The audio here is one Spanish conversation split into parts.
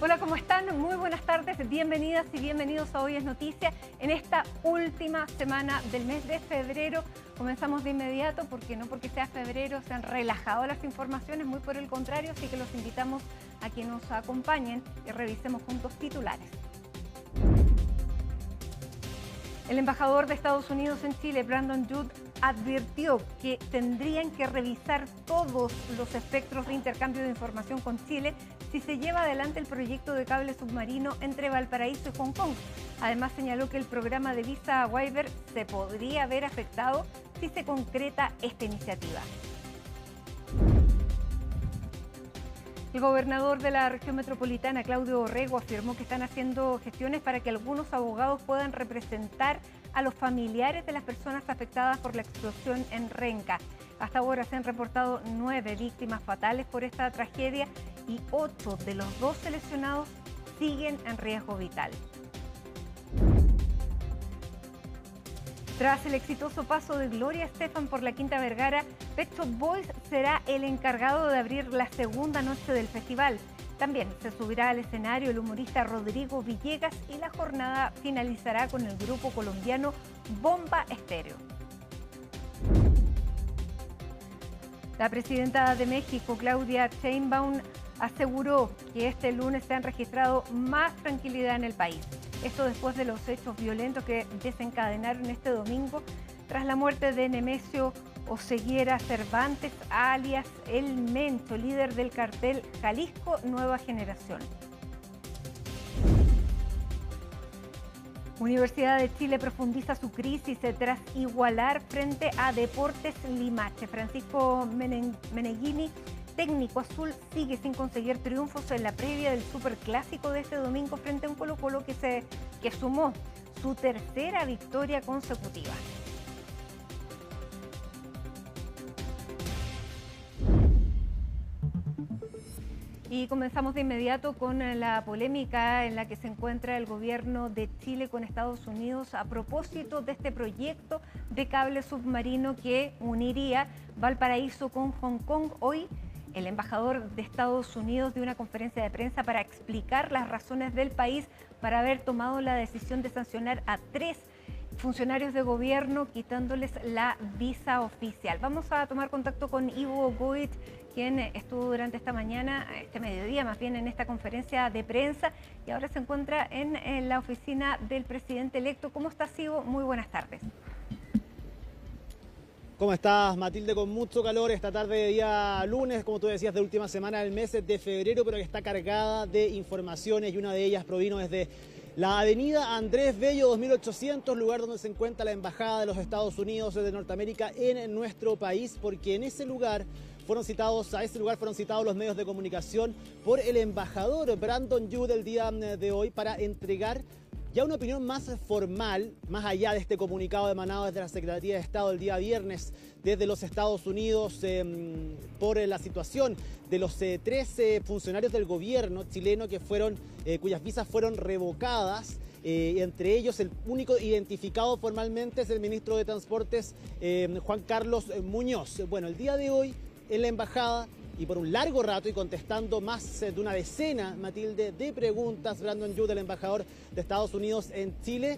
Hola, ¿cómo están? Muy buenas tardes, bienvenidas y bienvenidos a Hoy es Noticia. En esta última semana del mes de febrero comenzamos de inmediato, porque no porque sea febrero se han relajado las informaciones, muy por el contrario, así que los invitamos a que nos acompañen y revisemos juntos titulares. El embajador de Estados Unidos en Chile, Brandon Judd, advirtió que tendrían que revisar todos los espectros de intercambio de información con Chile si se lleva adelante el proyecto de cable submarino entre Valparaíso y Hong Kong. Además, señaló que el programa de visa waiver se podría ver afectado si se concreta esta iniciativa. El gobernador de la región metropolitana, Claudio Orrego, afirmó que están haciendo gestiones para que algunos abogados puedan representar a los familiares de las personas afectadas por la explosión en Renca. Hasta ahora se han reportado 9 víctimas fatales por esta tragedia y 8 de los 12 lesionados siguen en riesgo vital. Tras el exitoso paso de Gloria Estefan por la Quinta Vergara, Pet Shop Boys será el encargado de abrir la segunda noche del festival. También se subirá al escenario el humorista Rodrigo Villegas y la jornada finalizará con el grupo colombiano Bomba Estéreo. La presidenta de México, Claudia Sheinbaum, aseguró que este lunes se han registrado más tranquilidad en el país. Esto después de los hechos violentos que desencadenaron este domingo tras la muerte de Nemesio Oseguera Cervantes, alias El Mencho, líder del cartel Jalisco Nueva Generación. Universidad de Chile profundiza su crisis tras igualar frente a Deportes Limache. Francisco Meneghini, técnico azul, sigue sin conseguir triunfos en la previa del superclásico de este domingo frente a un Colo-Colo que sumó su tercera victoria consecutiva. Y comenzamos de inmediato con la polémica en la que se encuentra el gobierno de Chile con Estados Unidos a propósito de este proyecto de cable submarino que uniría Valparaíso con Hong Kong. Hoy el embajador de Estados Unidos dio una conferencia de prensa para explicar las razones del país para haber tomado la decisión de sancionar a 3 funcionarios de gobierno quitándoles la visa oficial. Vamos a tomar contacto con Ivo Goit, quien estuvo durante esta mañana, este mediodía más bien, en esta conferencia de prensa y ahora se encuentra en la oficina del presidente electo. ¿Cómo estás, Ivo? Muy buenas tardes. ¿Cómo estás, Matilde? Con mucho calor esta tarde de día lunes, como tú decías, de última semana del mes de febrero, pero que está cargada de informaciones y una de ellas provino desde la avenida Andrés Bello 2800, lugar donde se encuentra la Embajada de los Estados Unidos de Norteamérica en nuestro país, porque en ese lugar fueron citados los medios de comunicación por el embajador Brandon Judd el día de hoy para entregar ya una opinión más formal, más allá de este comunicado emanado desde la Secretaría de Estado el día viernes desde los Estados Unidos por la situación de los 13 funcionarios del gobierno chileno que cuyas visas fueron revocadas. Entre ellos el único identificado formalmente es el ministro de Transportes, Juan Carlos Muñoz. Bueno, el día de hoy en la embajada, y por un largo rato y contestando más de una decena, Matilde, de preguntas, Brandon Judd, el embajador de Estados Unidos en Chile,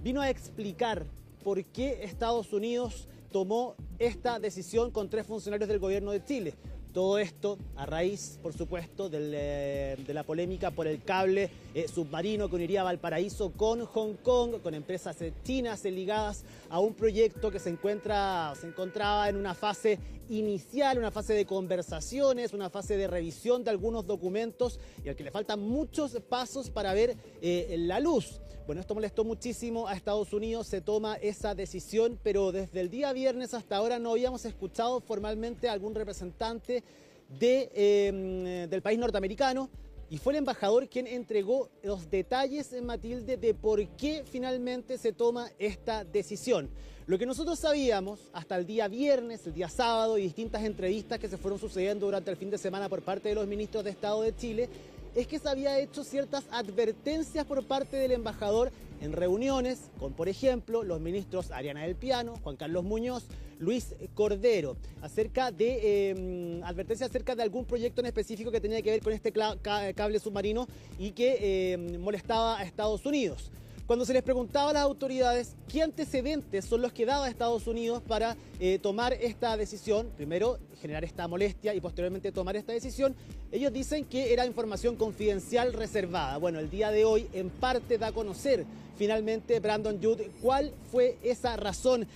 vino a explicar por qué Estados Unidos tomó esta decisión con 3 funcionarios del gobierno de Chile. Todo esto a raíz, por supuesto, de la polémica por el cable submarino que uniría Valparaíso con Hong Kong, con empresas chinas ligadas a un proyecto que se encontraba en una fase inicial, una fase de conversaciones, una fase de revisión de algunos documentos y al que le faltan muchos pasos para ver la luz. Bueno, esto molestó muchísimo a Estados Unidos, se toma esa decisión, pero desde el día viernes hasta ahora no habíamos escuchado formalmente a algún representante del país norteamericano y fue el embajador quien entregó los detalles, Matilde, de por qué finalmente se toma esta decisión. Lo que nosotros sabíamos hasta el día viernes, el día sábado y distintas entrevistas que se fueron sucediendo durante el fin de semana por parte de los ministros de Estado de Chile es que se había hecho ciertas advertencias por parte del embajador en reuniones con, por ejemplo, los ministros Ariana del Piano, Juan Carlos Muñoz, Luis Cordero, acerca de advertencia acerca de algún proyecto en específico que tenía que ver con este cable submarino y que molestaba a Estados Unidos. Cuando se les preguntaba a las autoridades qué antecedentes son los que daba Estados Unidos para tomar esta decisión, primero generar esta molestia y posteriormente tomar esta decisión, ellos dicen que era información confidencial reservada. Bueno, el día de hoy en parte da a conocer finalmente Brandon Youth cuál fue esa razón,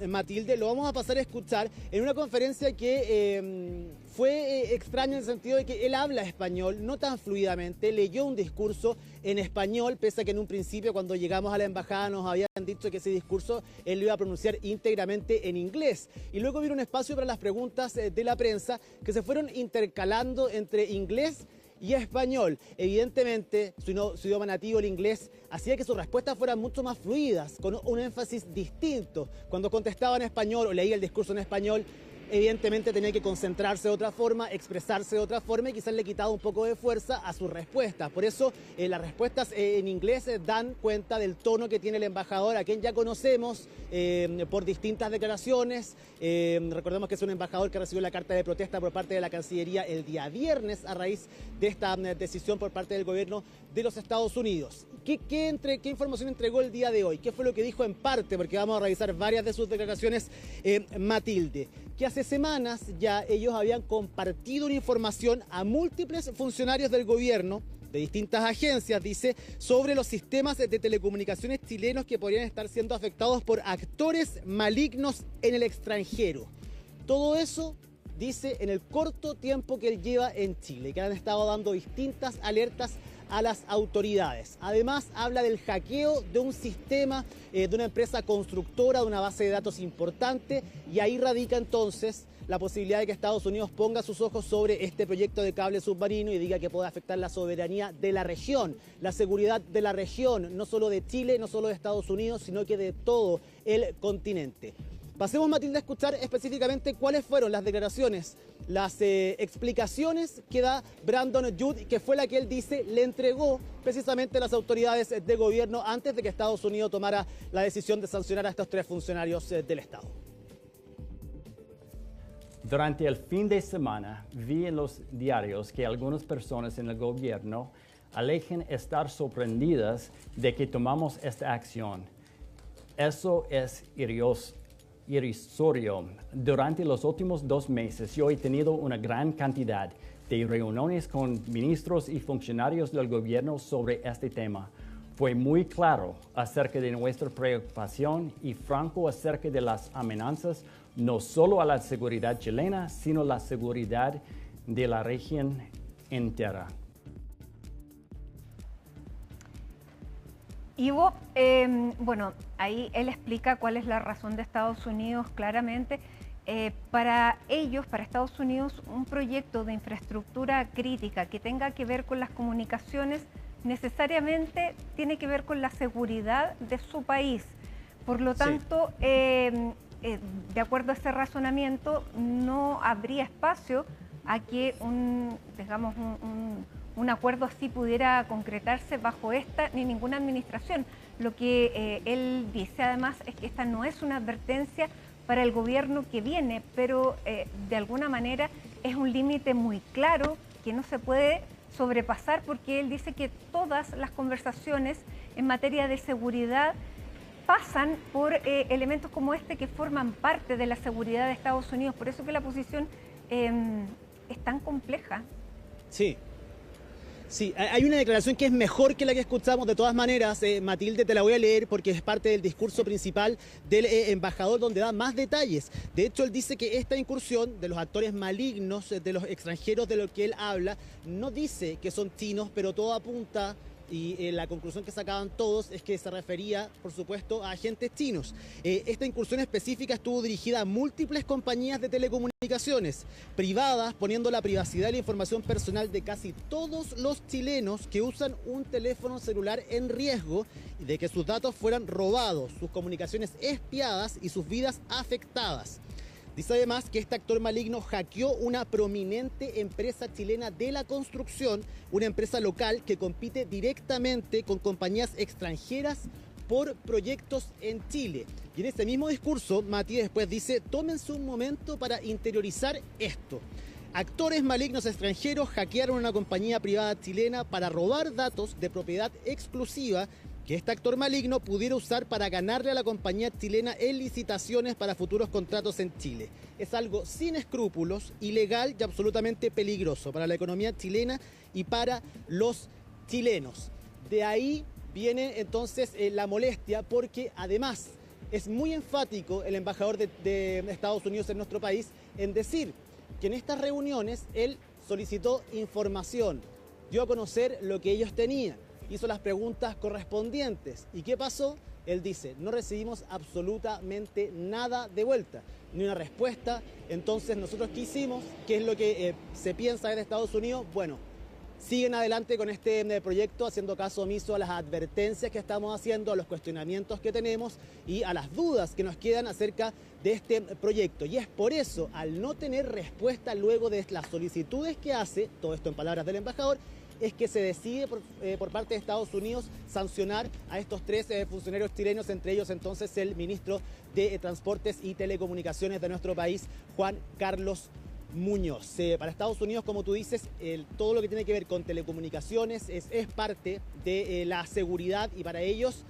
Matilde. Lo vamos a pasar a escuchar en una conferencia que fue extraña en el sentido de que él habla español, no tan fluidamente, leyó un discurso en español, pese a que en un principio cuando llegamos a la embajada nos habían dicho que ese discurso él lo iba a pronunciar íntegramente en inglés. Y luego vino un espacio para las preguntas de la prensa que se fueron intercalando entre inglés y español. Evidentemente, su idioma nativo, el inglés, hacía que sus respuestas fueran mucho más fluidas, con un énfasis distinto. Cuando contestaba en español o leía el discurso en español, evidentemente tenía que concentrarse de otra forma, expresarse de otra forma y quizás le quitaba un poco de fuerza a sus respuestas. Por eso las respuestas en inglés dan cuenta del tono que tiene el embajador, a quien ya conocemos por distintas declaraciones. Recordemos que es un embajador que recibió la carta de protesta por parte de la Cancillería el día viernes a raíz de esta decisión por parte del gobierno de los Estados Unidos. ¿Qué información entregó el día de hoy? ¿Qué fue lo que dijo en parte? Porque vamos a revisar varias de sus declaraciones, Matilde. Que hace semanas ya ellos habían compartido una información a múltiples funcionarios del gobierno, de distintas agencias, dice, sobre los sistemas de telecomunicaciones chilenos que podrían estar siendo afectados por actores malignos en el extranjero. Todo eso, dice, en el corto tiempo que él lleva en Chile, que han estado dando distintas alertas a las autoridades. Además, habla del hackeo de un sistema de una empresa constructora, de una base de datos importante, y ahí radica entonces la posibilidad de que Estados Unidos ponga sus ojos sobre este proyecto de cable submarino y diga que puede afectar la soberanía de la región, la seguridad de la región, no solo de Chile, no solo de Estados Unidos, sino que de todo el continente. Pasemos, Matilde, a escuchar específicamente cuáles fueron las declaraciones, las explicaciones que da Brandon Youth, que fue la que él dice le entregó precisamente a las autoridades de gobierno antes de que Estados Unidos tomara la decisión de sancionar a estos 3 funcionarios del Estado. Durante el fin de semana vi en los diarios que algunas personas en el gobierno alegan estar sorprendidas de que tomamos esta acción. Eso es irrisorio. Durante los últimos 2 meses yo he tenido una gran cantidad de reuniones con ministros y funcionarios del gobierno sobre este tema. Fue muy claro acerca de nuestra preocupación y franco acerca de las amenazas no solo a la seguridad chilena, sino a la seguridad de la región entera. Ivo, bueno, ahí él explica cuál es la razón de Estados Unidos claramente. Para ellos, para Estados Unidos, un proyecto de infraestructura crítica que tenga que ver con las comunicaciones necesariamente tiene que ver con la seguridad de su país. Por lo tanto, de acuerdo a ese razonamiento, no habría espacio a que un acuerdo así pudiera concretarse bajo esta ni ninguna administración. Lo que él dice además es que esta no es una advertencia para el gobierno que viene, pero de alguna manera es un límite muy claro que no se puede sobrepasar, porque él dice que todas las conversaciones en materia de seguridad pasan por elementos como este que forman parte de la seguridad de Estados Unidos. Por eso que la posición es tan compleja. Sí, hay una declaración que es mejor que la que escuchamos. De todas maneras, Matilde, te la voy a leer porque es parte del discurso principal del embajador, donde da más detalles. De hecho, él dice que esta incursión de los actores malignos, de los extranjeros de los que él habla, no dice que son chinos, pero todo apunta, y la conclusión que sacaban todos es que se refería, por supuesto, a agentes chinos. Esta incursión específica estuvo dirigida a múltiples compañías de telecomunicaciones privadas, poniendo la privacidad y la información personal de casi todos los chilenos que usan un teléfono celular en riesgo de que sus datos fueran robados, sus comunicaciones espiadas y sus vidas afectadas. Dice además que este actor maligno hackeó una prominente empresa chilena de la construcción, una empresa local que compite directamente con compañías extranjeras por proyectos en Chile. Y en este mismo discurso, Mati después dice, tómense un momento para interiorizar esto. Actores malignos extranjeros hackearon una compañía privada chilena para robar datos de propiedad exclusiva que este actor maligno pudiera usar para ganarle a la compañía chilena en licitaciones para futuros contratos en Chile. Es algo sin escrúpulos, ilegal y absolutamente peligroso para la economía chilena y para los chilenos. De ahí viene entonces la molestia, porque además es muy enfático el embajador de Estados Unidos en nuestro país en decir que en estas reuniones él solicitó información, dio a conocer lo que ellos tenían, hizo las preguntas correspondientes. ¿Y qué pasó? Él dice, no recibimos absolutamente nada de vuelta, ni una respuesta. Entonces, ¿nosotros qué hicimos? ¿Qué es lo que se piensa de Estados Unidos? Bueno, siguen adelante con este proyecto, haciendo caso omiso a las advertencias que estamos haciendo, a los cuestionamientos que tenemos y a las dudas que nos quedan acerca de este proyecto. Y es por eso, al no tener respuesta luego de las solicitudes que hace, todo esto en palabras del embajador, es que se decide por parte de Estados Unidos sancionar a estos 3 funcionarios chilenos, entre ellos entonces el ministro de Transportes y Telecomunicaciones de nuestro país, Juan Carlos Muñoz. Para Estados Unidos, como tú dices, todo lo que tiene que ver con telecomunicaciones es parte de la seguridad, y para ellos,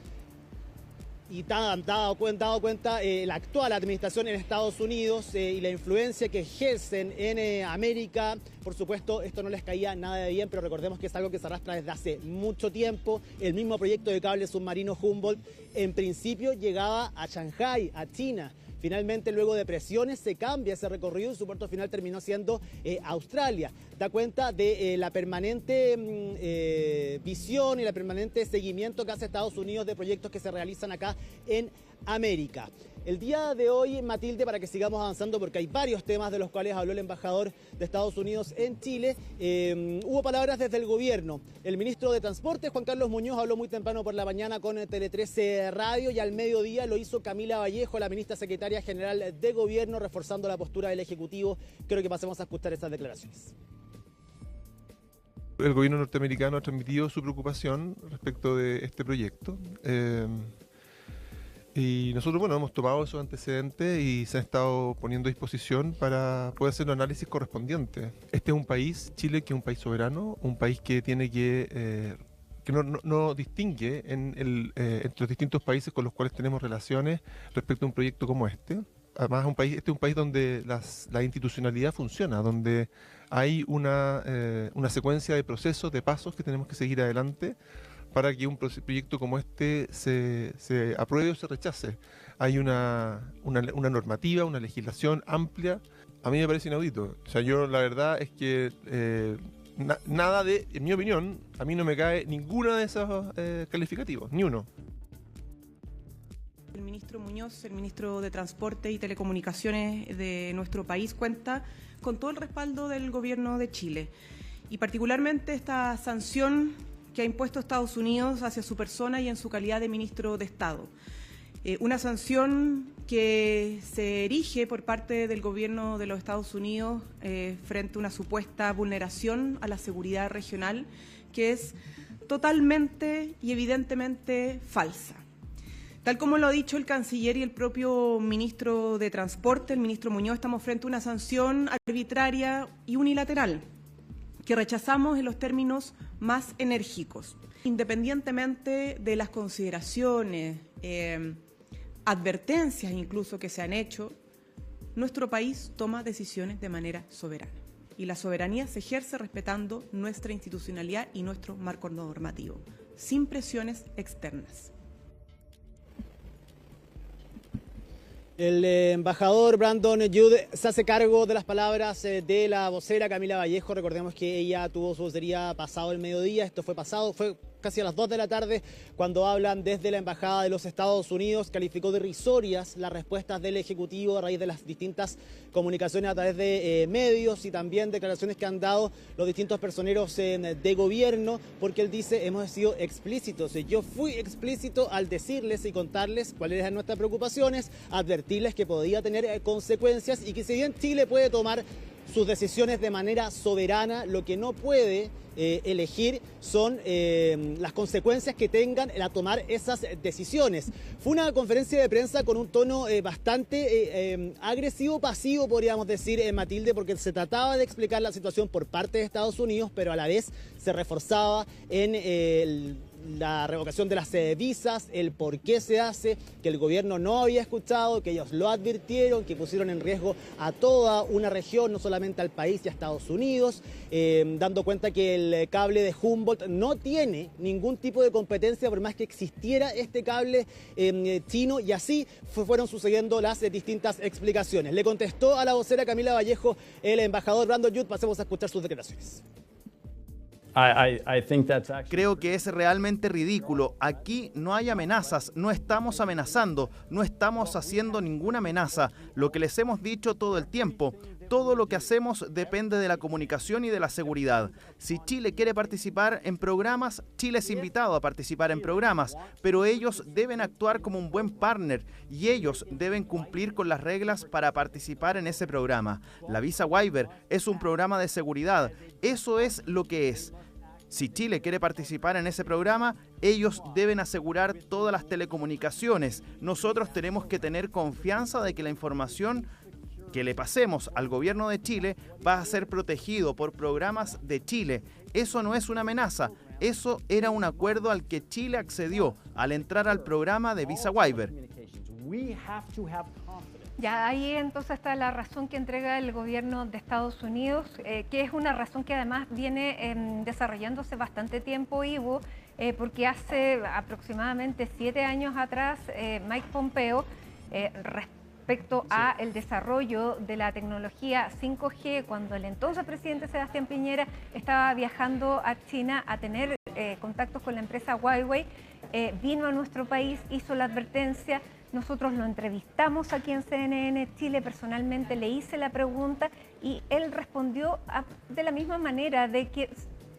y dado cuenta la actual administración en Estados Unidos y la influencia que ejercen en América, por supuesto, esto no les caía nada de bien, pero recordemos que es algo que se arrastra desde hace mucho tiempo. El mismo proyecto de cable submarino Humboldt, en principio llegaba a Shanghái, a China. Finalmente, luego de presiones, se cambia ese recorrido y su puerto final terminó siendo Australia. Da cuenta de la permanente visión y la permanente seguimiento que hace Estados Unidos de proyectos que se realizan acá en América. El día de hoy, Matilde, para que sigamos avanzando, porque hay varios temas de los cuales habló el embajador de Estados Unidos en Chile, hubo palabras desde el gobierno. El ministro de Transporte, Juan Carlos Muñoz, habló muy temprano por la mañana con Tele 13 Radio, y al mediodía lo hizo Camila Vallejo, la ministra secretaria general de Gobierno, reforzando la postura del Ejecutivo. Creo que pasemos a escuchar esas declaraciones. El gobierno norteamericano ha transmitido su preocupación respecto de este proyecto. Y nosotros, bueno, hemos tomado esos antecedentes y se han estado poniendo a disposición para poder hacer un análisis correspondiente. Este es un país, Chile, que es un país soberano, un país que tiene que no distingue entre los distintos países con los cuales tenemos relaciones respecto a un proyecto como este. Además, este es un país donde la institucionalidad funciona, donde hay una secuencia de procesos, de pasos que tenemos que seguir adelante para que un proyecto como este se apruebe o se rechace. Hay una normativa, una legislación amplia. A mí me parece inaudito. O sea, yo la verdad es que en mi opinión, a mí no me cae ninguna de esos calificativos, ni uno. El ministro Muñoz, el ministro de Transporte y Telecomunicaciones de nuestro país, cuenta con todo el respaldo del gobierno de Chile, y particularmente esta sanción que ha impuesto Estados Unidos hacia su persona y en su calidad de ministro de Estado. Una sanción que se erige por parte del gobierno de los Estados Unidos frente a una supuesta vulneración a la seguridad regional, que es totalmente y evidentemente falsa. Tal como lo ha dicho el canciller y el propio ministro de Transporte, el ministro Muñoz, estamos frente a una sanción arbitraria y unilateral que rechazamos en los términos más enérgicos. Independientemente de las consideraciones, advertencias incluso que se han hecho, nuestro país toma decisiones de manera soberana. Y la soberanía se ejerce respetando nuestra institucionalidad y nuestro marco normativo, sin presiones externas. El embajador Brandon Judd se hace cargo de las palabras de la vocera Camila Vallejo. Recordemos que ella tuvo su vocería pasado el mediodía. Esto fue casi a las 2 de la tarde cuando hablan desde la Embajada de los Estados Unidos. Calificó de irrisorias las respuestas del Ejecutivo a raíz de las distintas comunicaciones a través de medios y también declaraciones que han dado los distintos personeros de gobierno, porque él dice, hemos sido explícitos. Yo fui explícito al decirles y contarles cuáles eran nuestras preocupaciones, advertirles que podía tener consecuencias y que si bien Chile puede tomar sus decisiones de manera soberana. Lo que no puede elegir son las consecuencias que tengan a tomar esas decisiones. Fue una conferencia de prensa con un tono bastante agresivo, pasivo, podríamos decir, Matilde, porque se trataba de explicar la situación por parte de Estados Unidos, pero a la vez se reforzaba en la revocación de las visas, el por qué se hace, que el gobierno no había escuchado, que ellos lo advirtieron, que pusieron en riesgo a toda una región, no solamente al país y a Estados Unidos, dando cuenta que el cable de Humboldt no tiene ningún tipo de competencia por más que existiera este cable chino, y así fueron sucediendo las distintas explicaciones. Le contestó a la vocera Camila Vallejo el embajador Brandon Youth. Pasemos a escuchar sus declaraciones. Creo que es realmente ridículo. Aquí no hay amenazas, no estamos amenazando, no estamos haciendo ninguna amenaza. Lo que les hemos dicho todo el tiempo, todo lo que hacemos depende de la comunicación y de la seguridad. Si Chile quiere participar en programas, Chile es invitado a participar en programas, pero ellos deben actuar como un buen partner y ellos deben cumplir con las reglas para participar en ese programa. La visa waiver es un programa de seguridad, eso es lo que es. Si Chile quiere participar en ese programa, ellos deben asegurar todas las telecomunicaciones. Nosotros tenemos que tener confianza de que la información que le pasemos al gobierno de Chile va a ser protegido por programas de Chile. Eso no es una amenaza, eso era un acuerdo al que Chile accedió al entrar al programa de visa waiver. Ya ahí entonces está la razón que entrega el gobierno de Estados Unidos, que es una razón que además viene desarrollándose bastante tiempo, Ivo, porque hace aproximadamente 7 años atrás Mike Pompeo, respecto a el desarrollo de la tecnología 5G, cuando el entonces presidente Sebastián Piñera estaba viajando a China a tener contactos con la empresa Huawei, vino a nuestro país, hizo la advertencia. Nosotros lo entrevistamos aquí en CNN Chile, personalmente le hice la pregunta y él respondió de la misma manera, de que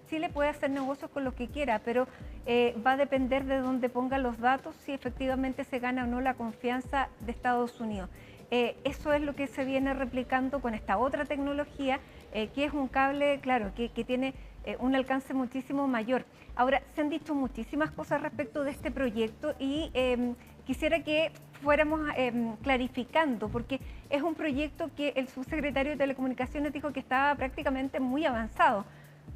Chile puede hacer negocios con los que quiera, pero va a depender de dónde ponga los datos si efectivamente se gana o no la confianza de Estados Unidos. Eso es lo que se viene replicando con esta otra tecnología, que es un cable, claro, que tiene un alcance muchísimo mayor. Ahora, se han dicho muchísimas cosas respecto de este proyecto y quisiera que fuéramos clarificando, porque es un proyecto que el subsecretario de Telecomunicaciones dijo que estaba prácticamente muy avanzado.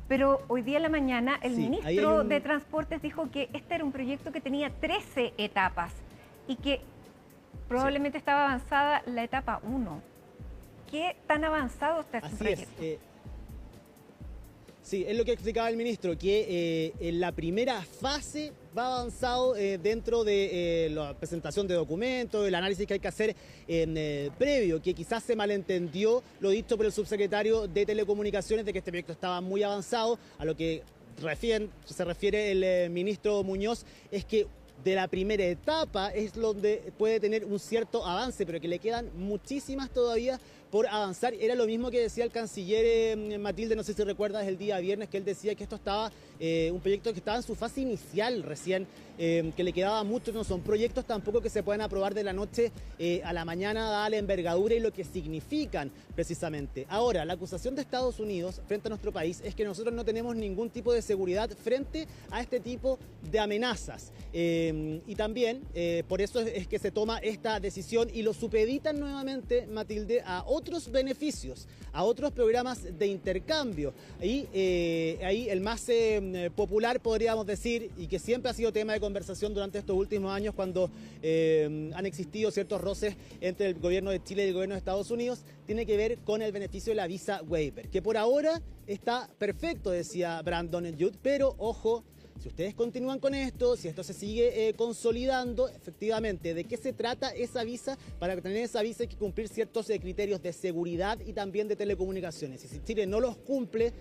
Pero hoy día en la mañana el ministro de Transportes dijo que este era un proyecto que tenía 13 etapas y que probablemente estaba avanzada la etapa 1. ¿Qué tan avanzado está este proyecto? Sí, es lo que explicaba el ministro, que en la primera fase va avanzado dentro de la presentación de documentos, el análisis que hay que hacer previo, que quizás se malentendió lo dicho por el subsecretario de Telecomunicaciones de que este proyecto estaba muy avanzado. A lo que se refiere el ministro Muñoz es que de la primera etapa es donde puede tener un cierto avance, pero que le quedan muchísimas todavía por avanzar. Era lo mismo que decía el canciller Matilde, no sé si recuerdas, el día viernes, que él decía que esto estaba, un proyecto que estaba en su fase inicial recién, que le quedaba mucho. No son proyectos tampoco que se puedan aprobar de la noche a la mañana, dada la envergadura y lo que significan precisamente. Ahora, la acusación de Estados Unidos frente a nuestro país es que nosotros no tenemos ningún tipo de seguridad frente a este tipo de amenazas. Y también por eso es que se toma esta decisión y lo supeditan nuevamente, Matilde, a otros beneficios, a otros programas de intercambio. Y ahí el más popular, podríamos decir, y que siempre ha sido tema de conversación durante estos últimos años cuando han existido ciertos roces entre el gobierno de Chile y el gobierno de Estados Unidos, tiene que ver con el beneficio de la visa waiver, que por ahora está perfecto, decía Brandon Youth, pero ojo, si ustedes continúan con esto, si esto se sigue consolidando, efectivamente, ¿de qué se trata esa visa? Para tener esa visa hay que cumplir ciertos criterios de seguridad y también de telecomunicaciones. Y si Chile no los cumple,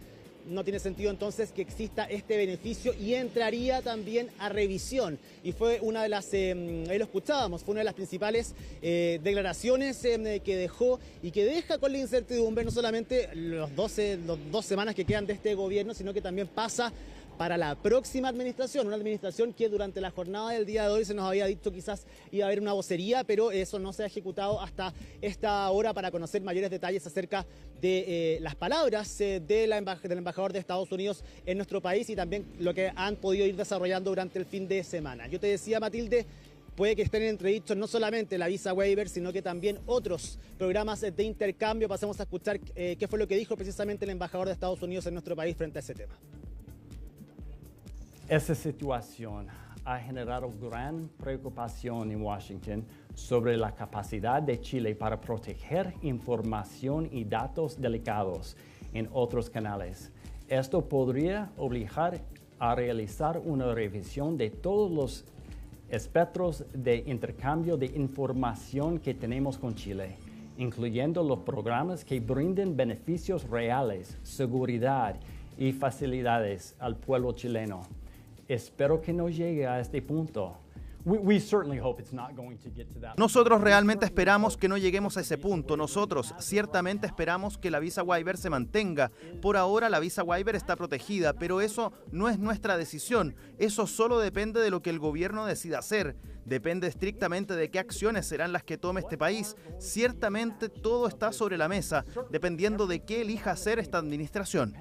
no tiene sentido entonces que exista este beneficio y entraría también a revisión. Y fue una de las, ahí lo escuchábamos, fue una de las principales declaraciones que dejó y que deja con la incertidumbre no solamente los 2 semanas que quedan de este gobierno, sino que también pasa para la próxima administración, una administración que durante la jornada del día de hoy se nos había dicho quizás iba a haber una vocería, pero eso no se ha ejecutado hasta esta hora para conocer mayores detalles acerca de las palabras del embajador de Estados Unidos en nuestro país y también lo que han podido ir desarrollando durante el fin de semana. Yo te decía, Matilde, puede que estén entredichos no solamente la visa waiver, sino que también otros programas de intercambio. Pasemos a escuchar qué fue lo que dijo precisamente el embajador de Estados Unidos en nuestro país frente a ese tema. Esta situación ha generado gran preocupación en Washington sobre la capacidad de Chile para proteger información y datos delicados en otros canales. Esto podría obligar a realizar una revisión de todos los espectros de intercambio de información que tenemos con Chile, incluyendo los programas que brinden beneficios reales, seguridad y facilidades al pueblo chileno. Espero que no llegue a este punto. Nosotros realmente esperamos que no lleguemos a ese punto. Nosotros ciertamente esperamos que la visa waiver se mantenga. Por ahora la visa waiver está protegida, pero eso no es nuestra decisión. Eso solo depende de lo que el gobierno decida hacer. Depende estrictamente de qué acciones serán las que tome este país. Ciertamente todo está sobre la mesa, dependiendo de qué elija hacer esta administración.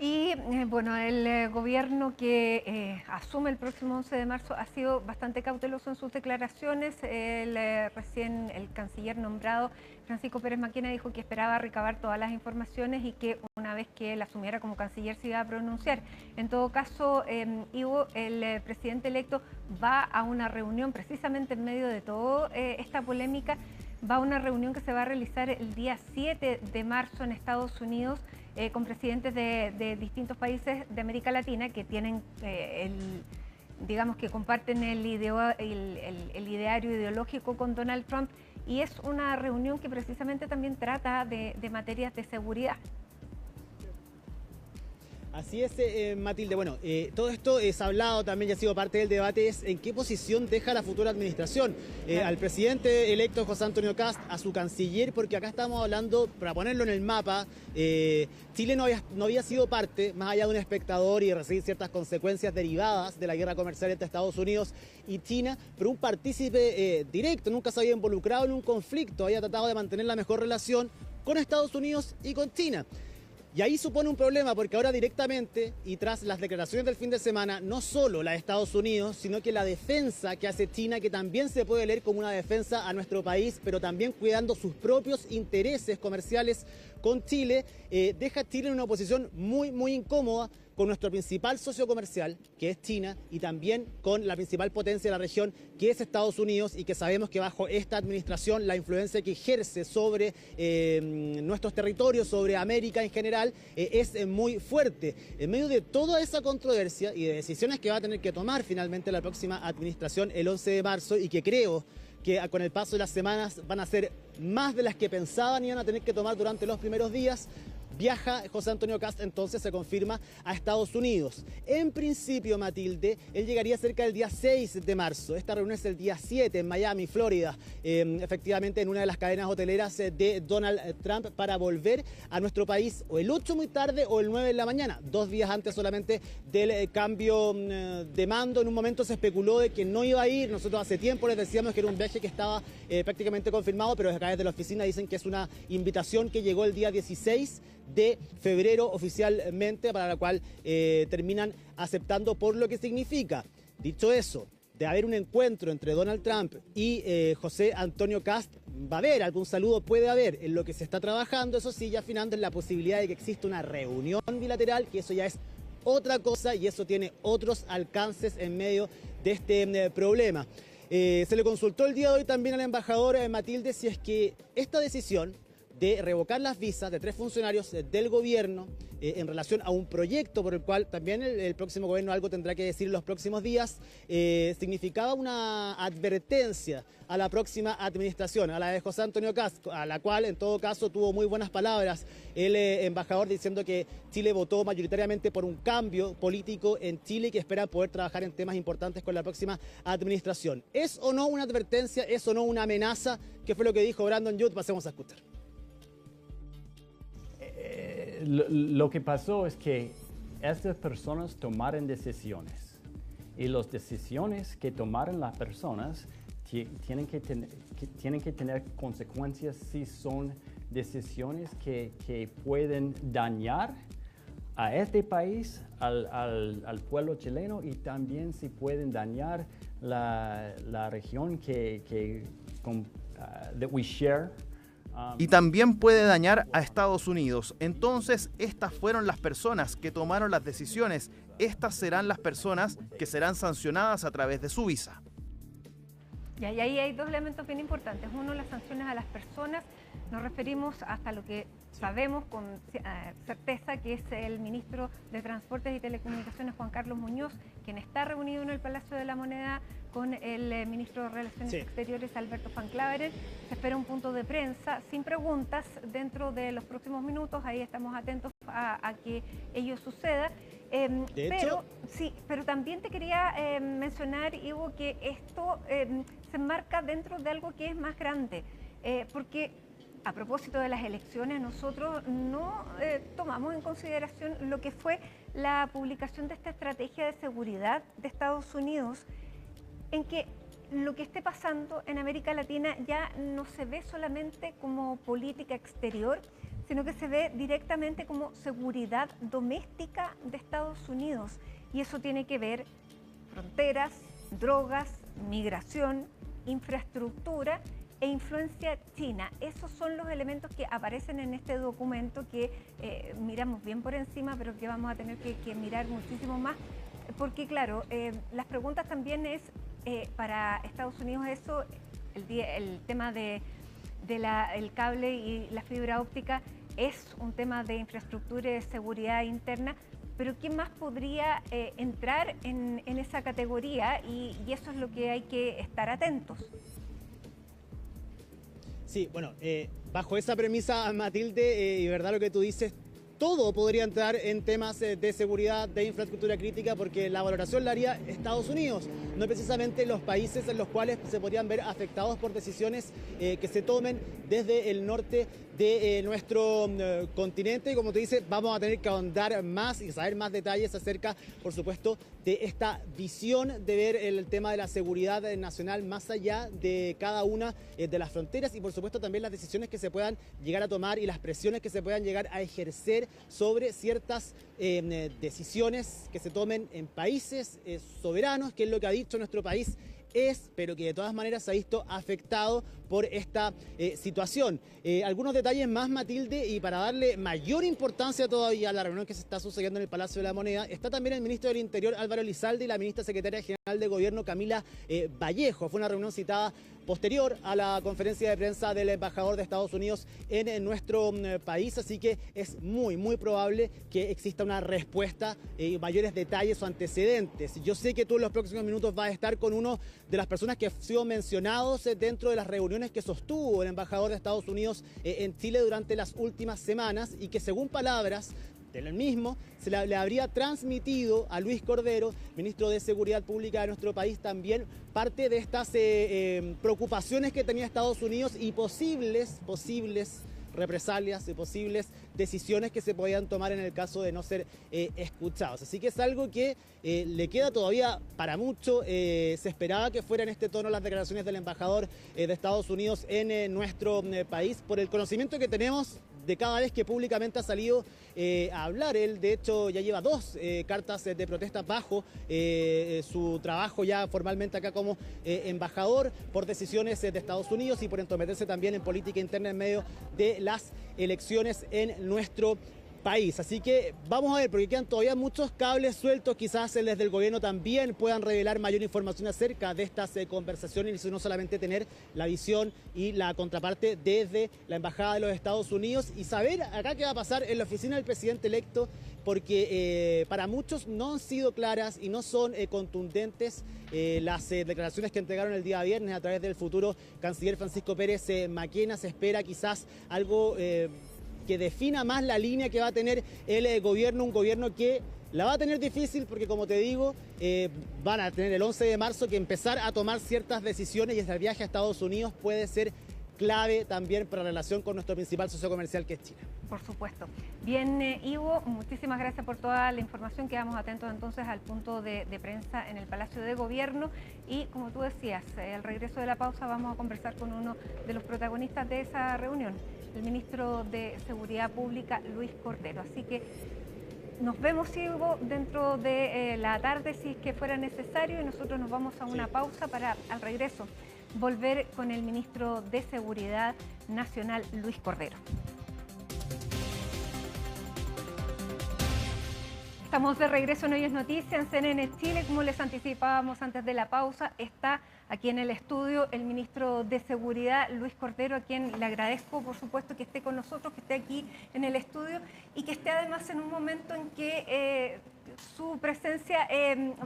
Y bueno, el gobierno que asume el próximo 11 de marzo ha sido bastante cauteloso en sus declaraciones. Recién el canciller nombrado, Francisco Pérez Maquena, dijo que esperaba recabar todas las informaciones y que una vez que él asumiera como canciller se iba a pronunciar. En todo caso, Ivo, el presidente electo va a una reunión precisamente en medio de toda esta polémica. Va a una reunión que se va a realizar el día 7 de marzo en Estados Unidos con presidentes de distintos países de América Latina que tienen, digamos que comparten el ideario ideológico con Donald Trump, y es una reunión que precisamente también trata de materias de seguridad. Así es, Matilde. Bueno, todo esto es hablado también, ya ha sido parte del debate, es en qué posición deja la futura administración al presidente electo José Antonio Kast, a su canciller, porque acá estamos hablando, para ponerlo en el mapa, Chile no había sido parte, más allá de un espectador y recibir ciertas consecuencias derivadas de la guerra comercial entre Estados Unidos y China, pero un partícipe directo, nunca se había involucrado en un conflicto, había tratado de mantener la mejor relación con Estados Unidos y con China. Y ahí supone un problema porque ahora directamente y tras las declaraciones del fin de semana, no solo la de Estados Unidos, sino que la defensa que hace China, que también se puede leer como una defensa a nuestro país, pero también cuidando sus propios intereses comerciales con Chile, deja a Chile en una posición muy incómoda con nuestro principal socio comercial, que es China, y también con la principal potencia de la región, que es Estados Unidos, y que sabemos que bajo esta administración la influencia que ejerce sobre nuestros territorios, sobre América en general, es muy fuerte. En medio de toda esa controversia y de decisiones que va a tener que tomar finalmente la próxima administración el 11 de marzo, y que creo que con el paso de las semanas van a ser más de las que pensaban iban a tener que tomar durante los primeros días, viaja José Antonio Kast, entonces se confirma a Estados Unidos. En principio, Matilde, él llegaría cerca del día 6 de marzo. Esta reunión es el día 7 en Miami, Florida, efectivamente en una de las cadenas hoteleras de Donald Trump, para volver a nuestro país o el 8 muy tarde o el 9 en la mañana, 2 días antes solamente del cambio de mando. En un momento se especuló de que no iba a ir. Nosotros hace tiempo les decíamos que era un viaje que estaba prácticamente confirmado, pero acá desde la oficina dicen que es una invitación que llegó el día 16 de febrero oficialmente, para la cual terminan aceptando por lo que significa. Dicho eso, de haber un encuentro entre Donald Trump y José Antonio Kast, va a haber algún saludo, puede haber, en lo que se está trabajando, eso sí, ya afinando en la posibilidad de que exista una reunión bilateral, que eso ya es otra cosa y eso tiene otros alcances en medio de este problema. Se le consultó el día de hoy también al embajador Matilde si es que esta decisión de revocar las visas de 3 funcionarios del gobierno en relación a un proyecto por el cual también el próximo gobierno algo tendrá que decir en los próximos días, significaba una advertencia a la próxima administración, a la de José Antonio Kast, a la cual en todo caso tuvo muy buenas palabras el embajador, diciendo que Chile votó mayoritariamente por un cambio político en Chile y que espera poder trabajar en temas importantes con la próxima administración. ¿Es o no una advertencia? ¿Es o no una amenaza? ¿Qué fue lo que dijo Brandon Youth? Pasemos a escuchar. lo que pasó es que estas personas tomaron decisiones y las decisiones que tomaron las personas tienen que tener consecuencias si son decisiones que pueden dañar a este país, al pueblo chileno, y también si pueden dañar la región that we share. Y también puede dañar a Estados Unidos. Entonces, estas fueron las personas que tomaron las decisiones. Estas serán las personas que serán sancionadas a través de su visa. Y ahí hay dos elementos bien importantes. Uno, las sanciones a las personas. Nos referimos hasta lo que sabemos con certeza, que es el ministro de Transportes y Telecomunicaciones, Juan Carlos Muñoz, quien está reunido en el Palacio de la Moneda con el ministro de Relaciones Exteriores, Alberto Van Claveren. Se espera un punto de prensa sin preguntas dentro de los próximos minutos. Ahí estamos atentos a que ello suceda. Pero también te quería mencionar, Ivo, que esto se enmarca dentro de algo que es más grande, porque a propósito de las elecciones, nosotros no tomamos en consideración lo que fue la publicación de esta estrategia de seguridad de Estados Unidos, en que lo que esté pasando en América Latina ya no se ve solamente como política exterior, sino que se ve directamente como seguridad doméstica de Estados Unidos. Y eso tiene que ver fronteras, drogas, migración, infraestructura e influencia china. Esos son los elementos que aparecen en este documento que miramos bien por encima, pero que vamos a tener que mirar muchísimo más, porque claro, las preguntas también es para Estados Unidos eso, el tema del cable y la fibra óptica es un tema de infraestructura y de seguridad interna, pero ¿quién más podría entrar en esa categoría? Y eso es lo que hay que estar atentos. Sí, bueno, bajo esa premisa, Matilde, y verdad lo que tú dices, todo podría entrar en temas de seguridad, de infraestructura crítica, porque la valoración la haría Estados Unidos, no precisamente los países en los cuales se podrían ver afectados por decisiones que se tomen desde el norte de nuestro continente. Y como te dice, vamos a tener que ahondar más y saber más detalles acerca, por supuesto, de esta visión de ver el tema de la seguridad nacional más allá de cada una de las fronteras, y por supuesto también las decisiones que se puedan llegar a tomar y las presiones que se puedan llegar a ejercer sobre ciertas decisiones que se tomen en países soberanos, que es lo que ha dicho nuestro país pero que de todas maneras se ha visto afectado por esta situación. Algunos detalles más, Matilde, y para darle mayor importancia todavía a la reunión que se está sucediendo en el Palacio de la Moneda, está también el ministro del Interior, Álvaro Elizalde, y la ministra secretaria general de Gobierno, Camila Vallejo. Fue una reunión citada posterior a la conferencia de prensa del embajador de Estados Unidos en nuestro país, así que es muy, muy probable que exista una respuesta y mayores detalles o antecedentes. Yo sé que tú en los próximos minutos vas a estar con uno de las personas que han sido mencionados dentro de las reuniones que sostuvo el embajador de Estados Unidos en Chile durante las últimas semanas, y que según palabras del mismo se le habría transmitido a Luis Cordero, ministro de Seguridad Pública de nuestro país, también parte de estas preocupaciones que tenía Estados Unidos y posibles represalias y posibles decisiones que se podían tomar en el caso de no ser escuchados. Así que es algo que le queda todavía para mucho. Se esperaba que fueran este tono las declaraciones del embajador de Estados Unidos en nuestro país, por el conocimiento que tenemos de cada vez que públicamente ha salido a hablar. Él, de hecho, ya lleva 2 cartas de protesta bajo su trabajo ya formalmente acá como embajador, por decisiones de Estados Unidos y por entrometerse también en política interna en medio de las elecciones en nuestro país. Así que vamos a ver, porque quedan todavía muchos cables sueltos. Quizás desde el gobierno también puedan revelar mayor información acerca de estas conversaciones, y no solamente tener la visión y la contraparte desde la Embajada de los Estados Unidos, y saber acá qué va a pasar en la oficina del presidente electo, porque para muchos no han sido claras y no son contundentes las declaraciones que entregaron el día viernes a través del futuro canciller Francisco Pérez Maquena. Se espera quizás algo que defina más la línea que va a tener el gobierno, un gobierno que la va a tener difícil porque, como te digo, van a tener el 11 de marzo que empezar a tomar ciertas decisiones, y el viaje a Estados Unidos puede ser clave también para la relación con nuestro principal socio comercial, que es China. Por supuesto. Bien, Ivo, muchísimas gracias por toda la información. Quedamos atentos entonces al punto de prensa en el Palacio de Gobierno y, como tú decías, al regreso de la pausa vamos a conversar con uno de los protagonistas de esa reunión, el ministro de Seguridad Pública, Luis Cordero. Así que nos vemos, Ivo, dentro de la tarde si es que fuera necesario, y nosotros nos vamos a una pausa para al regreso volver con el ministro de Seguridad Nacional, Luis Cordero. Estamos de regreso en Hoy es Noticia en CNN Chile. Como les anticipábamos antes de la pausa, está aquí en el estudio el ministro de Seguridad, Luis Cordero, a quien le agradezco, por supuesto, que esté con nosotros, que esté aquí en el estudio y que esté además en un momento en que su presencia